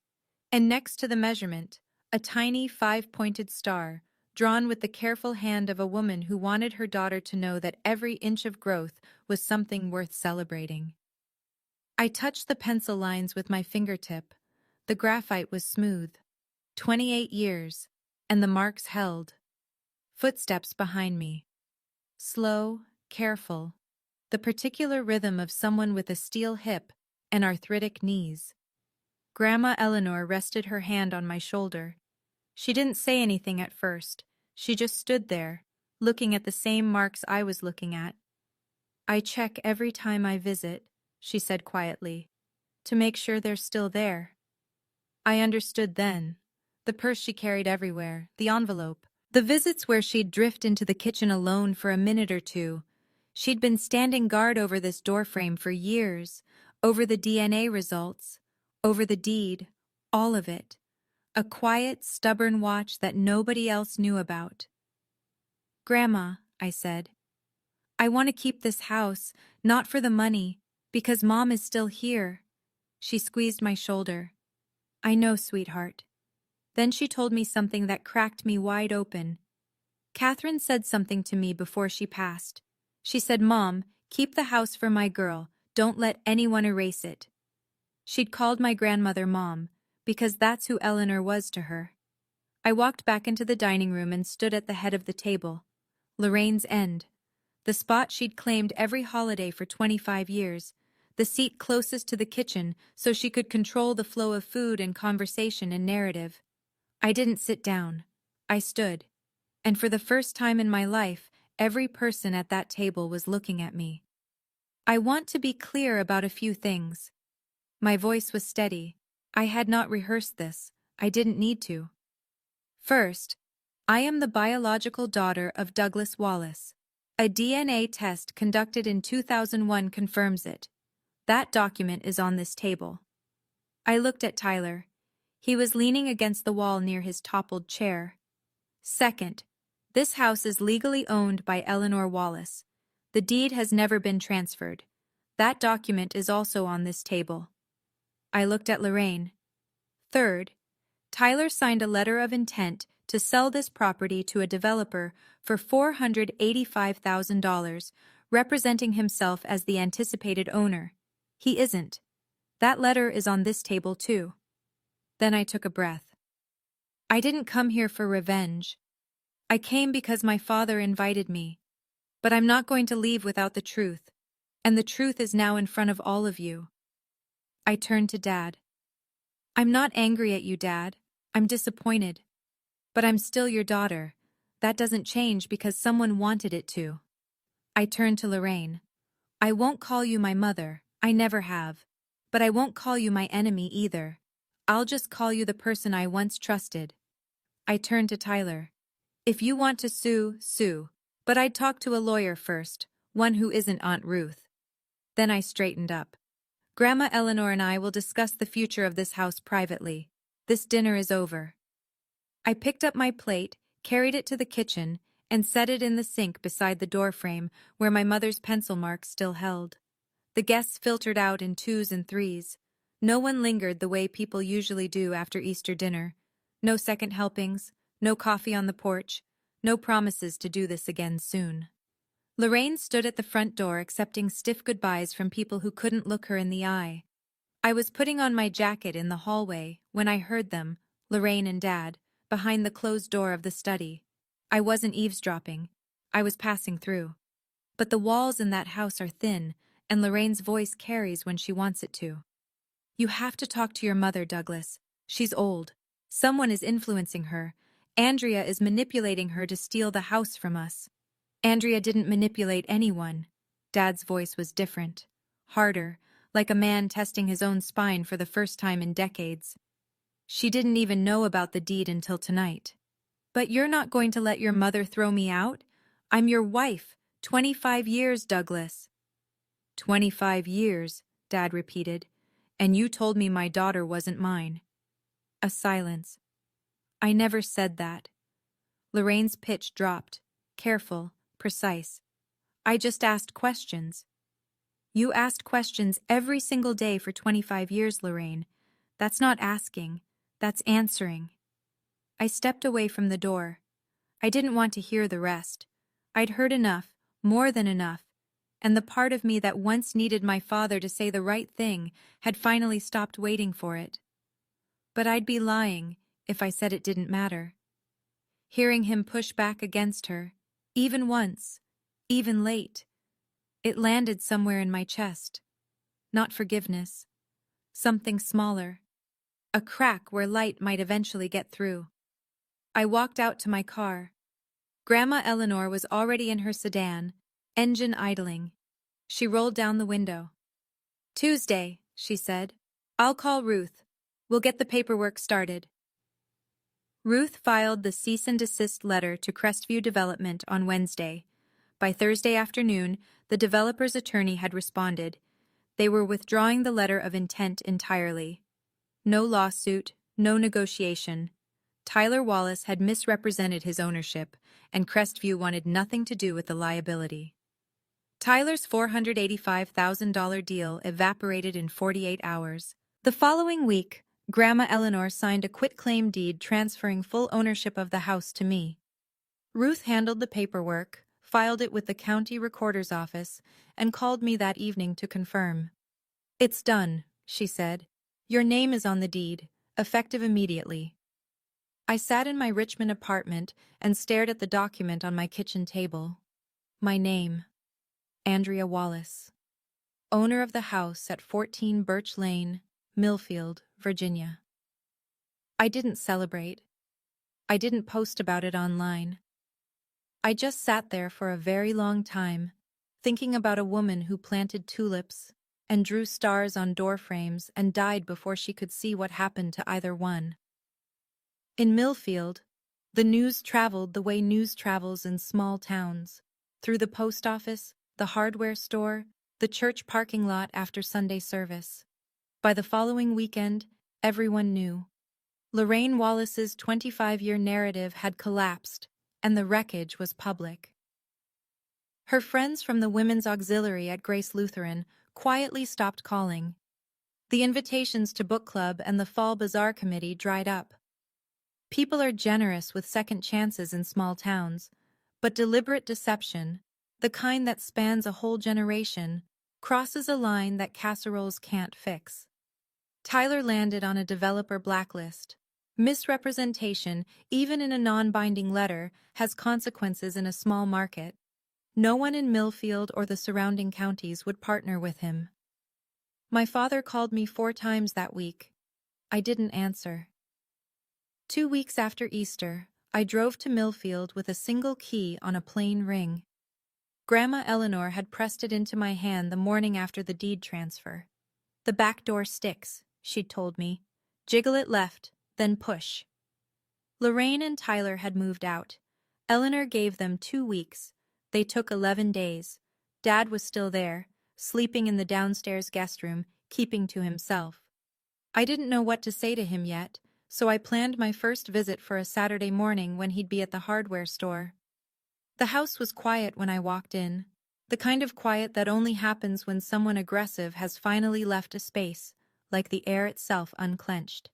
[SPEAKER 1] And next to the measurement, a tiny 5-pointed star, drawn with the careful hand of a woman who wanted her daughter to know that every inch of growth was something worth celebrating. I touched the pencil lines with my fingertip. The graphite was smooth. 28 years, and the marks held. Footsteps behind me. Slow, careful. The particular rhythm of someone with a steel hip and arthritic knees. Grandma Eleanor rested her hand on my shoulder. She didn't say anything at first. She just stood there, looking at the same marks I was looking at. I check every time I visit, she said quietly, to make sure they're still there. I understood then. The purse she carried everywhere, the envelope. The visits where she'd drift into the kitchen alone for a minute or two. She'd been standing guard over this doorframe for years, over the DNA results, over the deed, all of it. A quiet, stubborn watch that nobody else knew about. Grandma, I said, I want to keep this house, not for the money, because Mom is still here. She squeezed my shoulder. I know, sweetheart. Then she told me something that cracked me wide open. Catherine said something to me before she passed. She said, Mom, keep the house for my girl. Don't let anyone erase it. She'd called my grandmother Mom, because that's who Eleanor was to her. I walked back into the dining room and stood at the head of the table. Lorraine's end. The spot she'd claimed every holiday for 25 years. The seat closest to the kitchen so she could control the flow of food and conversation and narrative. I didn't sit down. I stood. And for the first time in my life, every person at that table was looking at me. I want to be clear about a few things. My voice was steady. I had not rehearsed this. I didn't need to. First, I am the biological daughter of Douglas Wallace. A DNA test conducted in 2001 confirms it. That document is on this table. I looked at Tyler. He was leaning against the wall near his toppled chair. Second, this house is legally owned by Eleanor Wallace. The deed has never been transferred. That document is also on this table. I looked at Lorraine. Third, Tyler signed a letter of intent to sell this property to a developer for $485,000, representing himself as the anticipated owner. He isn't. That letter is on this table too. Then I took a breath. I didn't come here for revenge. I came because my father invited me. But I'm not going to leave without the truth. And the truth is now in front of all of you. I turned to Dad. I'm not angry at you, Dad. I'm disappointed. But I'm still your daughter. That doesn't change because someone wanted it to. I turned to Lorraine. I won't call you my mother, I never have. But I won't call you my enemy either. I'll just call you the person I once trusted. I turned to Tyler. If you want to sue, sue. But I'd talk to a lawyer first, one who isn't Aunt Ruth. Then I straightened up. Grandma Eleanor and I will discuss the future of this house privately. This dinner is over. I picked up my plate, carried it to the kitchen, and set it in the sink beside the doorframe where my mother's pencil marks still held. The guests filtered out in twos and threes. No one lingered the way people usually do after Easter dinner. No second helpings, no coffee on the porch, no promises to do this again soon. Lorraine stood at the front door accepting stiff goodbyes from people who couldn't look her in the eye. I was putting on my jacket in the hallway when I heard them, Lorraine and Dad, behind the closed door of the study. I wasn't eavesdropping. I was passing through. But the walls in that house are thin, and Lorraine's voice carries when she wants it to. You have to talk to your mother, Douglas. She's old. Someone is influencing her. Andrea is manipulating her to steal the house from us. Andrea didn't manipulate anyone. Dad's voice was different. Harder, like a man testing his own spine for the first time in decades. She didn't even know about the deed until tonight. But you're not going to let your mother throw me out? I'm your wife. 25 years, Douglas. 25 years, Dad repeated. And you told me my daughter wasn't mine. A silence. I never said that. Lorraine's pitch dropped. Careful, precise. I just asked questions. You asked questions every single day for 25 years, Lorraine. That's not asking. That's answering. I stepped away from the door. I didn't want to hear the rest. I'd heard enough, more than enough, and the part of me that once needed my father to say the right thing had finally stopped waiting for it. But I'd be lying if I said it didn't matter. Hearing him push back against her, even once, even late, it landed somewhere in my chest. Not forgiveness. Something smaller. A crack where light might eventually get through. I walked out to my car. Grandma Eleanor was already in her sedan, engine idling. She rolled down the window. Tuesday, she said. I'll call Ruth. We'll get the paperwork started. Ruth filed the cease and desist letter to Crestview Development on Wednesday. By Thursday afternoon, the developer's attorney had responded. They were withdrawing the letter of intent entirely. No lawsuit, no negotiation. Tyler Wallace had misrepresented his ownership, and Crestview wanted nothing to do with the liability. Tyler's $485,000 deal evaporated in 48 hours. The following week, Grandma Eleanor signed a quitclaim deed transferring full ownership of the house to me. Ruth handled the paperwork, filed it with the county recorder's office, and called me that evening to confirm. It's done, she said. Your name is on the deed, effective immediately. I sat in my Richmond apartment and stared at the document on my kitchen table. My name, Andrea Wallace, owner of the house at 14 Birch Lane, Millfield, Virginia. I didn't celebrate. I didn't post about it online. I just sat there for a very long time, thinking about a woman who planted tulips and drew stars on door frames and died before she could see what happened to either one. In Millfield, the news traveled the way news travels in small towns, through the post office, the hardware store, the church parking lot after Sunday service. By the following weekend, everyone knew. Lorraine Wallace's 25-year narrative had collapsed, and the wreckage was public. Her friends from the Women's Auxiliary at Grace Lutheran quietly stopped calling. The invitations to book club and the Fall Bazaar Committee dried up. People are generous with second chances in small towns, but deliberate deception, the kind that spans a whole generation, crosses a line that casseroles can't fix. Tyler landed on a developer blacklist. Misrepresentation, even in a non-binding letter, has consequences in a small market. No one in Millfield or the surrounding counties would partner with him. My father called me 4 times that week. I didn't answer. 2 weeks after Easter, I drove to Millfield with a single key on a plain ring. Grandma Eleanor had pressed it into my hand the morning after the deed transfer. "The back door sticks," she'd told me. "Jiggle it left, then push." Lorraine and Tyler had moved out. Eleanor gave them 2 weeks. They took 11 days. Dad was still there, sleeping in the downstairs guest room, keeping to himself. I didn't know what to say to him yet, so I planned my first visit for a Saturday morning when he'd be at the hardware store. The house was quiet when I walked in, the kind of quiet that only happens when someone aggressive has finally left a space, like the air itself unclenched.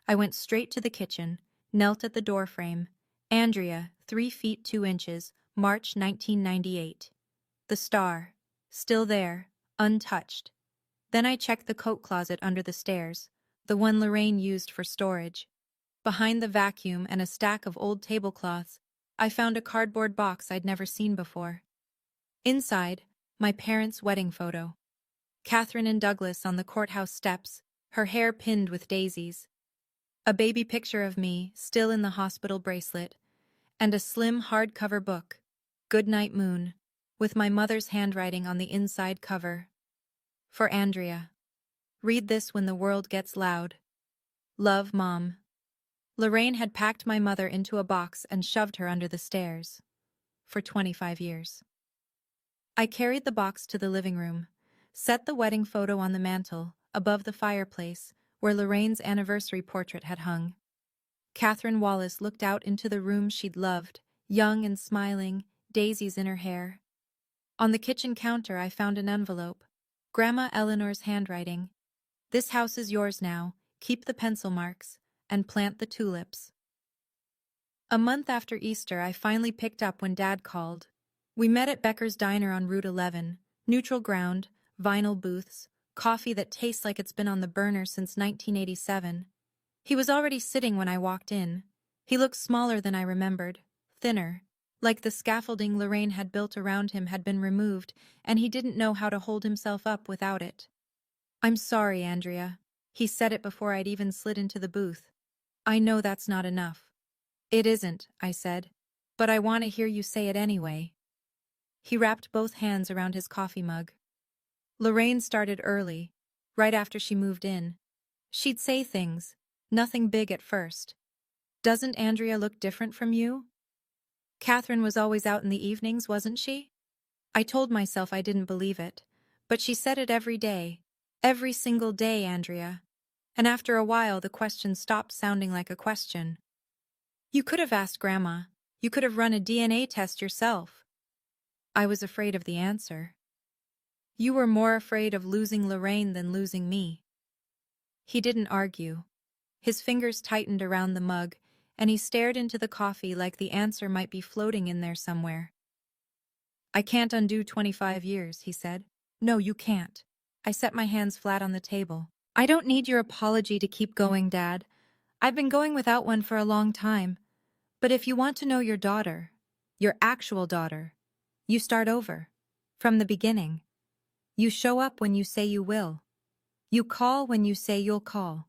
[SPEAKER 1] I went straight to the kitchen, knelt at the doorframe. Andrea, 3 feet 2 inches, March 1998. The star, still there, untouched. Then I checked the coat closet under the stairs, the one Lorraine used for storage. Behind the vacuum and a stack of old tablecloths, I found a cardboard box I'd never seen before. Inside, my parents' wedding photo. Catherine and Douglas on the courthouse steps, her hair pinned with daisies. A baby picture of me, still in the hospital bracelet, and a slim hardcover book, Goodnight Moon, with my mother's handwriting on the inside cover. For Andrea. Read this when the world gets loud. Love, Mom. Lorraine had packed my mother into a box and shoved her under the stairs. For 25 years. I carried the box to the living room, set the wedding photo on the mantel, above the fireplace, where Lorraine's anniversary portrait had hung. Catherine Wallace looked out into the room she'd loved, young and smiling, daisies in her hair. On the kitchen counter I found an envelope. Grandma Eleanor's handwriting. "This house is yours now. Keep the pencil marks, and plant the tulips." A month after Easter, I finally picked up when Dad called. We met at Becker's Diner on Route 11, neutral ground, vinyl booths, coffee that tastes like it's been on the burner since 1987. He was already sitting when I walked in. He looked smaller than I remembered, thinner, like the scaffolding Lorraine had built around him had been removed, and he didn't know how to hold himself up without it. "I'm sorry, Andrea." He said it before I'd even slid into the booth. "I know that's not enough." "It isn't," I said, "but I want to hear you say it anyway." He wrapped both hands around his coffee mug. Lorraine started early, right after she moved in. She'd say things, nothing big at first. "Doesn't Andrea look different from you?" "Catherine was always out in the evenings, wasn't she?" I told myself I didn't believe it, but she said it every day. "Every single day, Andrea." And after a while the question stopped sounding like a question. "You could have asked Grandma. You could have run a DNA test yourself." I was afraid of the answer. "You were more afraid of losing Lorraine than losing me." He didn't argue. His fingers tightened around the mug, and he stared into the coffee like the answer might be floating in there somewhere. "I can't undo 25 years, he said. "No, you can't." I set my hands flat on the table. "I don't need your apology to keep going, Dad. I've been going without one for a long time. But if you want to know your daughter, your actual daughter, you start over. From the beginning. You show up when you say you will. You call when you say you'll call.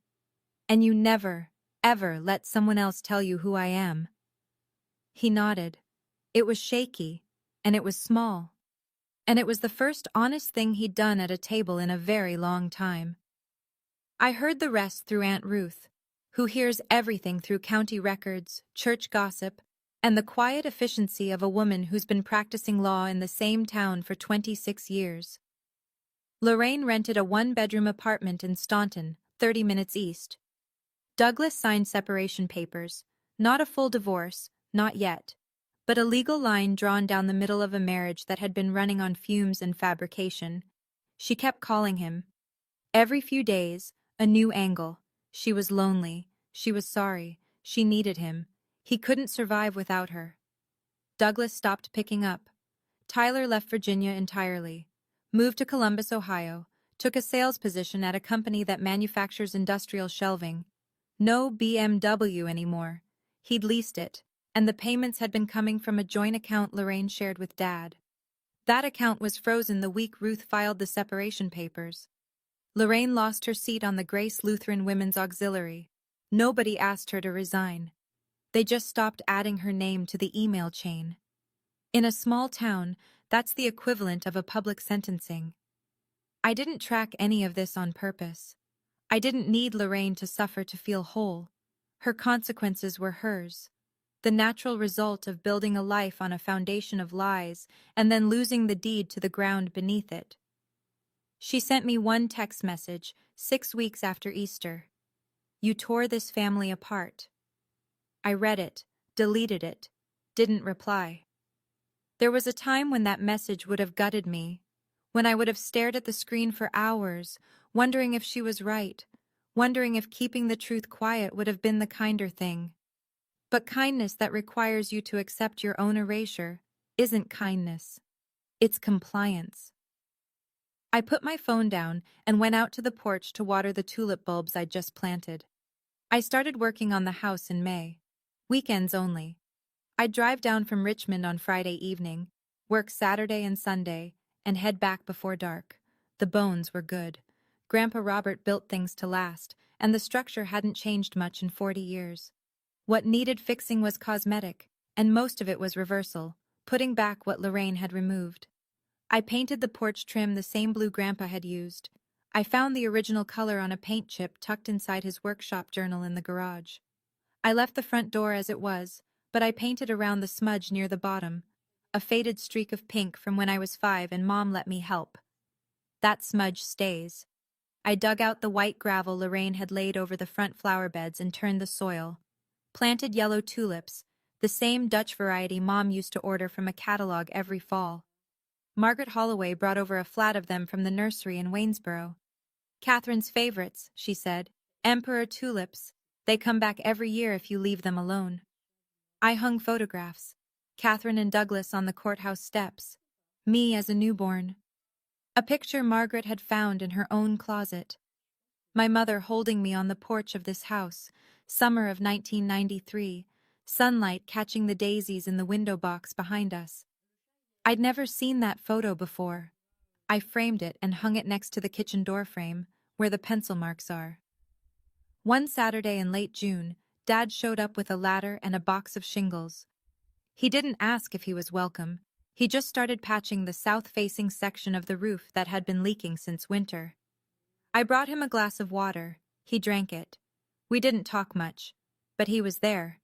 [SPEAKER 1] And you never, ever let someone else tell you who I am." He nodded. It was shaky, and it was small. And it was the first honest thing he'd done at a table in a very long time. I heard the rest through Aunt Ruth, who hears everything through county records, church gossip, and the quiet efficiency of a woman who's been practicing law in the same town for 26 years. Lorraine rented a 1-bedroom apartment in Staunton, 30 minutes east. Douglas signed separation papers, not a full divorce, not yet, but a legal line drawn down the middle of a marriage that had been running on fumes and fabrication. She kept calling him. Every few days, a new angle. She was lonely. She was sorry. She needed him. He couldn't survive without her. Douglas stopped picking up. Tyler left Virginia entirely. Moved to Columbus, Ohio. Took a sales position at a company that manufactures industrial shelving. No BMW anymore. He'd leased it, and the payments had been coming from a joint account Lorraine shared with Dad. That account was frozen the week Ruth filed the separation papers. Lorraine lost her seat on the Grace Lutheran Women's Auxiliary. Nobody asked her to resign. They just stopped adding her name to the email chain. In a small town, that's the equivalent of a public sentencing. I didn't track any of this on purpose. I didn't need Lorraine to suffer to feel whole. Her consequences were hers. The natural result of building a life on a foundation of lies and then losing the deed to the ground beneath it. She sent me one text message 6 weeks after Easter. "You tore this family apart." I read it, deleted it, didn't reply. There was a time when that message would have gutted me, when I would have stared at the screen for hours, wondering if she was right, wondering if keeping the truth quiet would have been the kinder thing. But kindness that requires you to accept your own erasure isn't kindness. It's compliance. I put my phone down and went out to the porch to water the tulip bulbs I'd just planted. I started working on the house in May. Weekends only. I'd drive down from Richmond on Friday evening, work Saturday and Sunday, and head back before dark. The bones were good. Grandpa Robert built things to last, and the structure hadn't changed much in 40 years. What needed fixing was cosmetic, and most of it was reversal, putting back what Lorraine had removed. I painted the porch trim the same blue Grandpa had used. I found the original color on a paint chip tucked inside his workshop journal in the garage. I left the front door as it was, but I painted around the smudge near the bottom, a faded streak of pink from when I was 5 and Mom let me help. That smudge stays. I dug out the white gravel Lorraine had laid over the front flower beds and turned the soil. Planted yellow tulips, the same Dutch variety Mom used to order from a catalog every fall. Margaret Holloway brought over a flat of them from the nursery in Waynesboro. "Catherine's favorites," she said. "Emperor tulips. They come back every year if you leave them alone." I hung photographs. Catherine and Douglas on the courthouse steps. Me as a newborn. A picture Margaret had found in her own closet. My mother holding me on the porch of this house, summer of 1993, sunlight catching the daisies in the window box behind us. I'd never seen that photo before. I framed it and hung it next to the kitchen door frame, where the pencil marks are. One Saturday in late June, Dad showed up with a ladder and a box of shingles. He didn't ask if he was welcome. He just started patching the south-facing section of the roof that had been leaking since winter. I brought him a glass of water. He drank it. We didn't talk much, but he was there.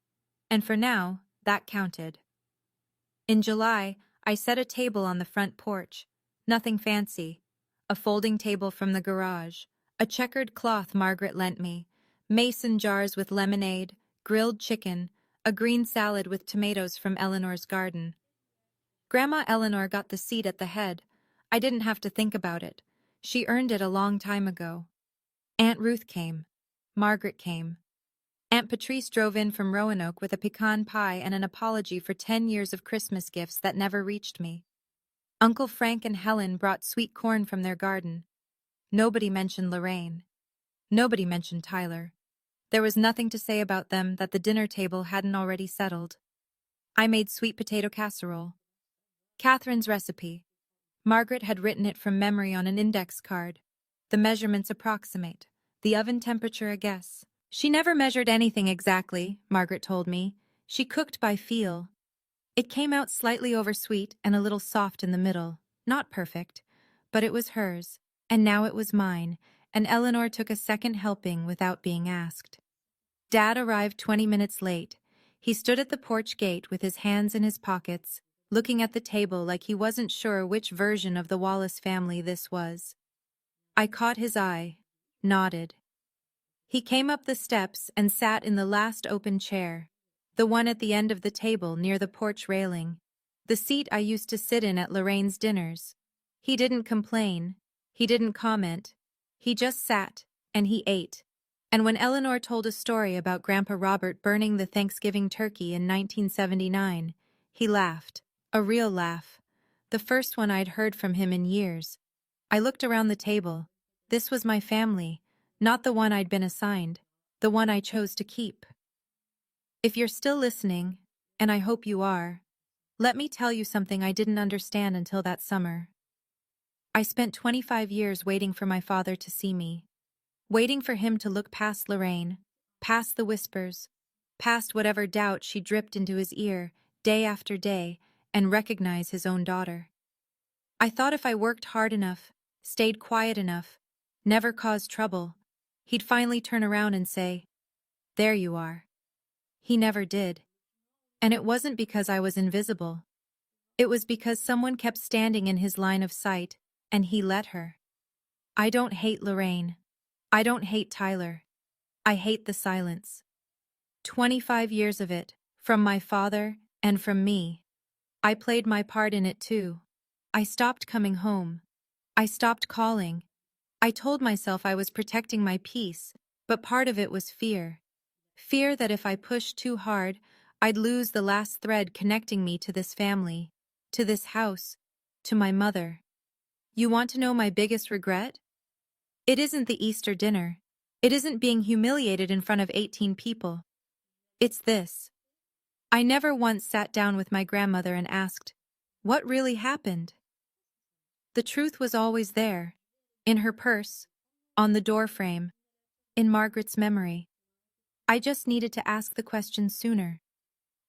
[SPEAKER 1] And for now, that counted. In July, I set a table on the front porch. Nothing fancy. A folding table from the garage. A checkered cloth Margaret lent me. Mason jars with lemonade, grilled chicken, a green salad with tomatoes from Eleanor's garden. Grandma Eleanor got the seat at the head. I didn't have to think about it. She earned it a long time ago. Aunt Ruth came. Margaret came. Aunt Patrice drove in from Roanoke with a pecan pie and an apology for 10 years of Christmas gifts that never reached me. Uncle Frank and Helen brought sweet corn from their garden. Nobody mentioned Lorraine. Nobody mentioned Tyler. There was nothing to say about them that the dinner table hadn't already settled. I made sweet potato casserole. Catherine's recipe. Margaret had written it from memory on an index card. The measurements approximate. The oven temperature a guess. She never measured anything exactly, Margaret told me. She cooked by feel. It came out slightly oversweet and a little soft in the middle. Not perfect, but it was hers, and now it was mine, and Eleanor took a second helping without being asked. Dad arrived 20 minutes late. He stood at the porch gate with his hands in his pockets, looking at the table like he wasn't sure which version of the Wallace family this was. I caught his eye, nodded. He came up the steps and sat in the last open chair, the one at the end of the table near the porch railing, the seat I used to sit in at Lorraine's dinners. He didn't complain. He didn't comment. He just sat, and he ate. And when Eleanor told a story about Grandpa Robert burning the Thanksgiving turkey in 1979, he laughed. A real laugh. The first one I'd heard from him in years. I looked around the table. This was my family. Not the one I'd been assigned, the one I chose to keep. If you're still listening, and I hope you are, let me tell you something I didn't understand until that summer. I spent 25 years waiting for my father to see me, waiting for him to look past Lorraine, past the whispers, past whatever doubt she dripped into his ear day after day, and recognize his own daughter. I thought if I worked hard enough, stayed quiet enough, never caused trouble, he'd finally turn around and say, "There you are." He never did. And it wasn't because I was invisible. It was because someone kept standing in his line of sight, and he let her. I don't hate Lorraine. I don't hate Tyler. I hate the silence. 25 years of it, from my father and from me. I played my part in it too. I stopped coming home. I stopped calling. I told myself I was protecting my peace, but part of it was fear. Fear that if I pushed too hard, I'd lose the last thread connecting me to this family, to this house, to my mother. You want to know my biggest regret? It isn't the Easter dinner. It isn't being humiliated in front of 18 people. It's this. I never once sat down with my grandmother and asked, what really happened? The truth was always there, in her purse, on the doorframe, in Margaret's memory. I just needed to ask the question sooner.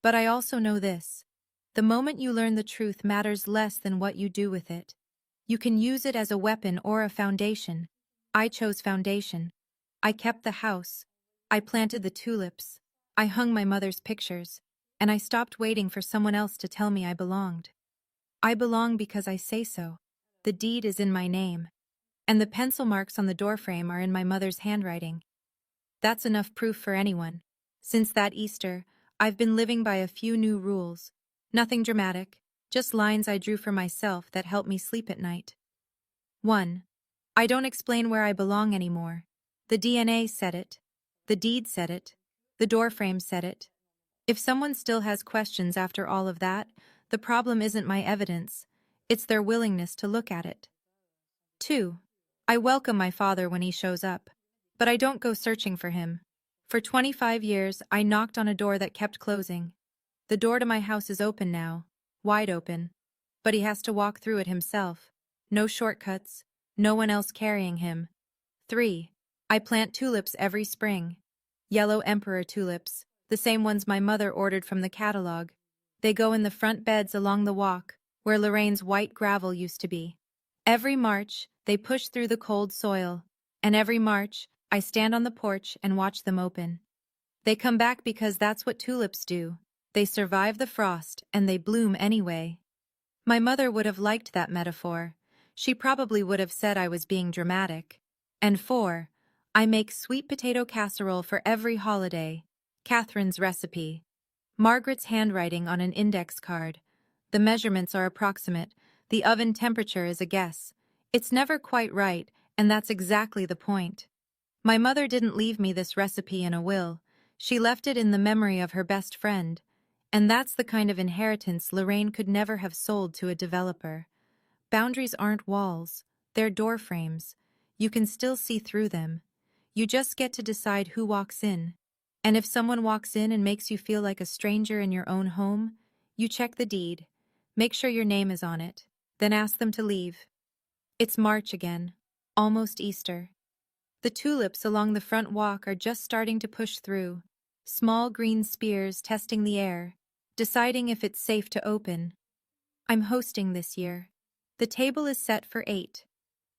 [SPEAKER 1] But I also know this. The moment you learn the truth matters less than what you do with it. You can use it as a weapon or a foundation. I chose foundation. I kept the house. I planted the tulips. I hung my mother's pictures. And I stopped waiting for someone else to tell me I belonged. I belong because I say so. The deed is in my name. And the pencil marks on the doorframe are in my mother's handwriting. That's enough proof for anyone. Since that Easter, I've been living by a few new rules. Nothing dramatic, just lines I drew for myself that help me sleep at night. 1. I don't explain where I belong anymore. The DNA said it. The deed said it. The doorframe said it. If someone still has questions after all of that, the problem isn't my evidence. It's their willingness to look at it. 2. I welcome my father when he shows up. But I don't go searching for him. For 25 years, I knocked on a door that kept closing. The door to my house is open now, wide open. But he has to walk through it himself. No shortcuts, no one else carrying him. 3. I plant tulips every spring. Yellow emperor tulips, the same ones my mother ordered from the catalog. They go in the front beds along the walk, where Lorraine's white gravel used to be. Every March, they push through the cold soil, and every March, I stand on the porch and watch them open. They come back because that's what tulips do. They survive the frost, and they bloom anyway. My mother would have liked that metaphor. She probably would have said I was being dramatic. And 4, I make sweet potato casserole for every holiday. Catherine's recipe. Margaret's handwriting on an index card. The measurements are approximate. The oven temperature is a guess. It's never quite right, and that's exactly the point. My mother didn't leave me this recipe in a will. She left it in the memory of her best friend. And that's the kind of inheritance Lorraine could never have sold to a developer. Boundaries aren't walls. They're door frames. You can still see through them. You just get to decide who walks in. And if someone walks in and makes you feel like a stranger in your own home, you check the deed. Make sure your name is on it. Then ask them to leave. It's March again. Almost Easter. The tulips along the front walk are just starting to push through. Small green spears testing the air, deciding if it's safe to open. I'm hosting this year. The table is set for 8.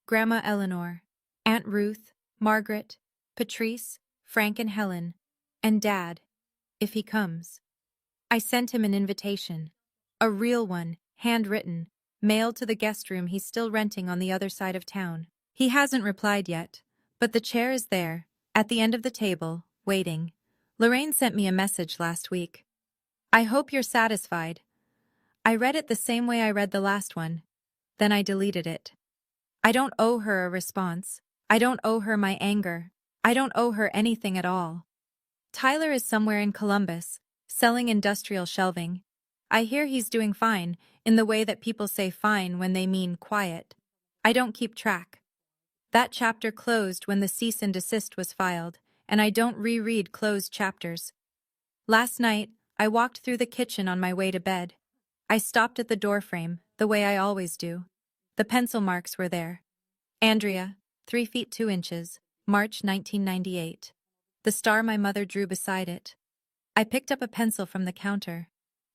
[SPEAKER 1] Grandma Eleanor, Aunt Ruth, Margaret, Patrice, Frank and Helen, and Dad, if he comes. I sent him an invitation. A real one, handwritten, mailed to the guest room he's still renting on the other side of town. He hasn't replied yet, but the chair is there, at the end of the table, waiting. Lorraine sent me a message last week. I hope you're satisfied. I read it the same way I read the last one. Then I deleted it. I don't owe her a response. I don't owe her my anger. I don't owe her anything at all. Tyler is somewhere in Columbus, selling industrial shelving. I hear he's doing fine, in the way that people say fine when they mean quiet. I don't keep track. That chapter closed when the cease and desist was filed, and I don't reread closed chapters. Last night, I walked through the kitchen on my way to bed. I stopped at the doorframe, the way I always do. The pencil marks were there. Andrea, 3 feet 2 inches, March 1998. The star my mother drew beside it. I picked up a pencil from the counter,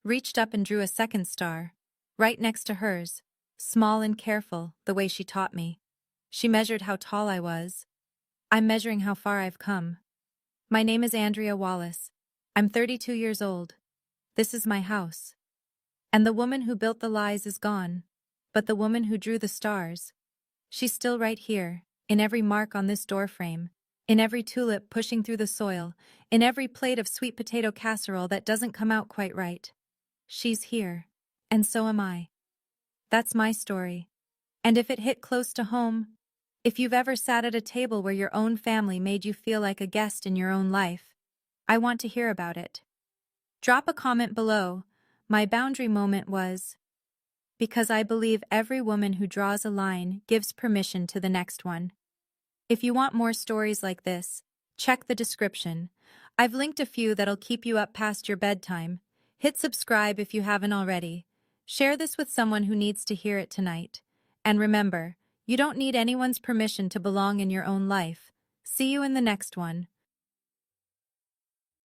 [SPEAKER 1] reached up and drew a second star, right next to hers, small and careful, the way she taught me. She measured how tall I was. I'm measuring how far I've come. My name is Andrea Wallace. I'm 32 years old. This is my house. And the woman who built the lies is gone. But the woman who drew the stars, she's still right here, in every mark on this doorframe, in every tulip pushing through the soil, in every plate of sweet potato casserole that doesn't come out quite right. She's here. And so am I. That's my story. And if it hit close to home, if you've ever sat at a table where your own family made you feel like a guest in your own life, I want to hear about it. Drop a comment below. My boundary moment was, because I believe every woman who draws a line gives permission to the next one. If you want more stories like this, check the description. I've linked a few that'll keep you up past your bedtime. Hit subscribe if you haven't already. Share this with someone who needs to hear it tonight. And remember, you don't need anyone's permission to belong in your own life. See you in the next one.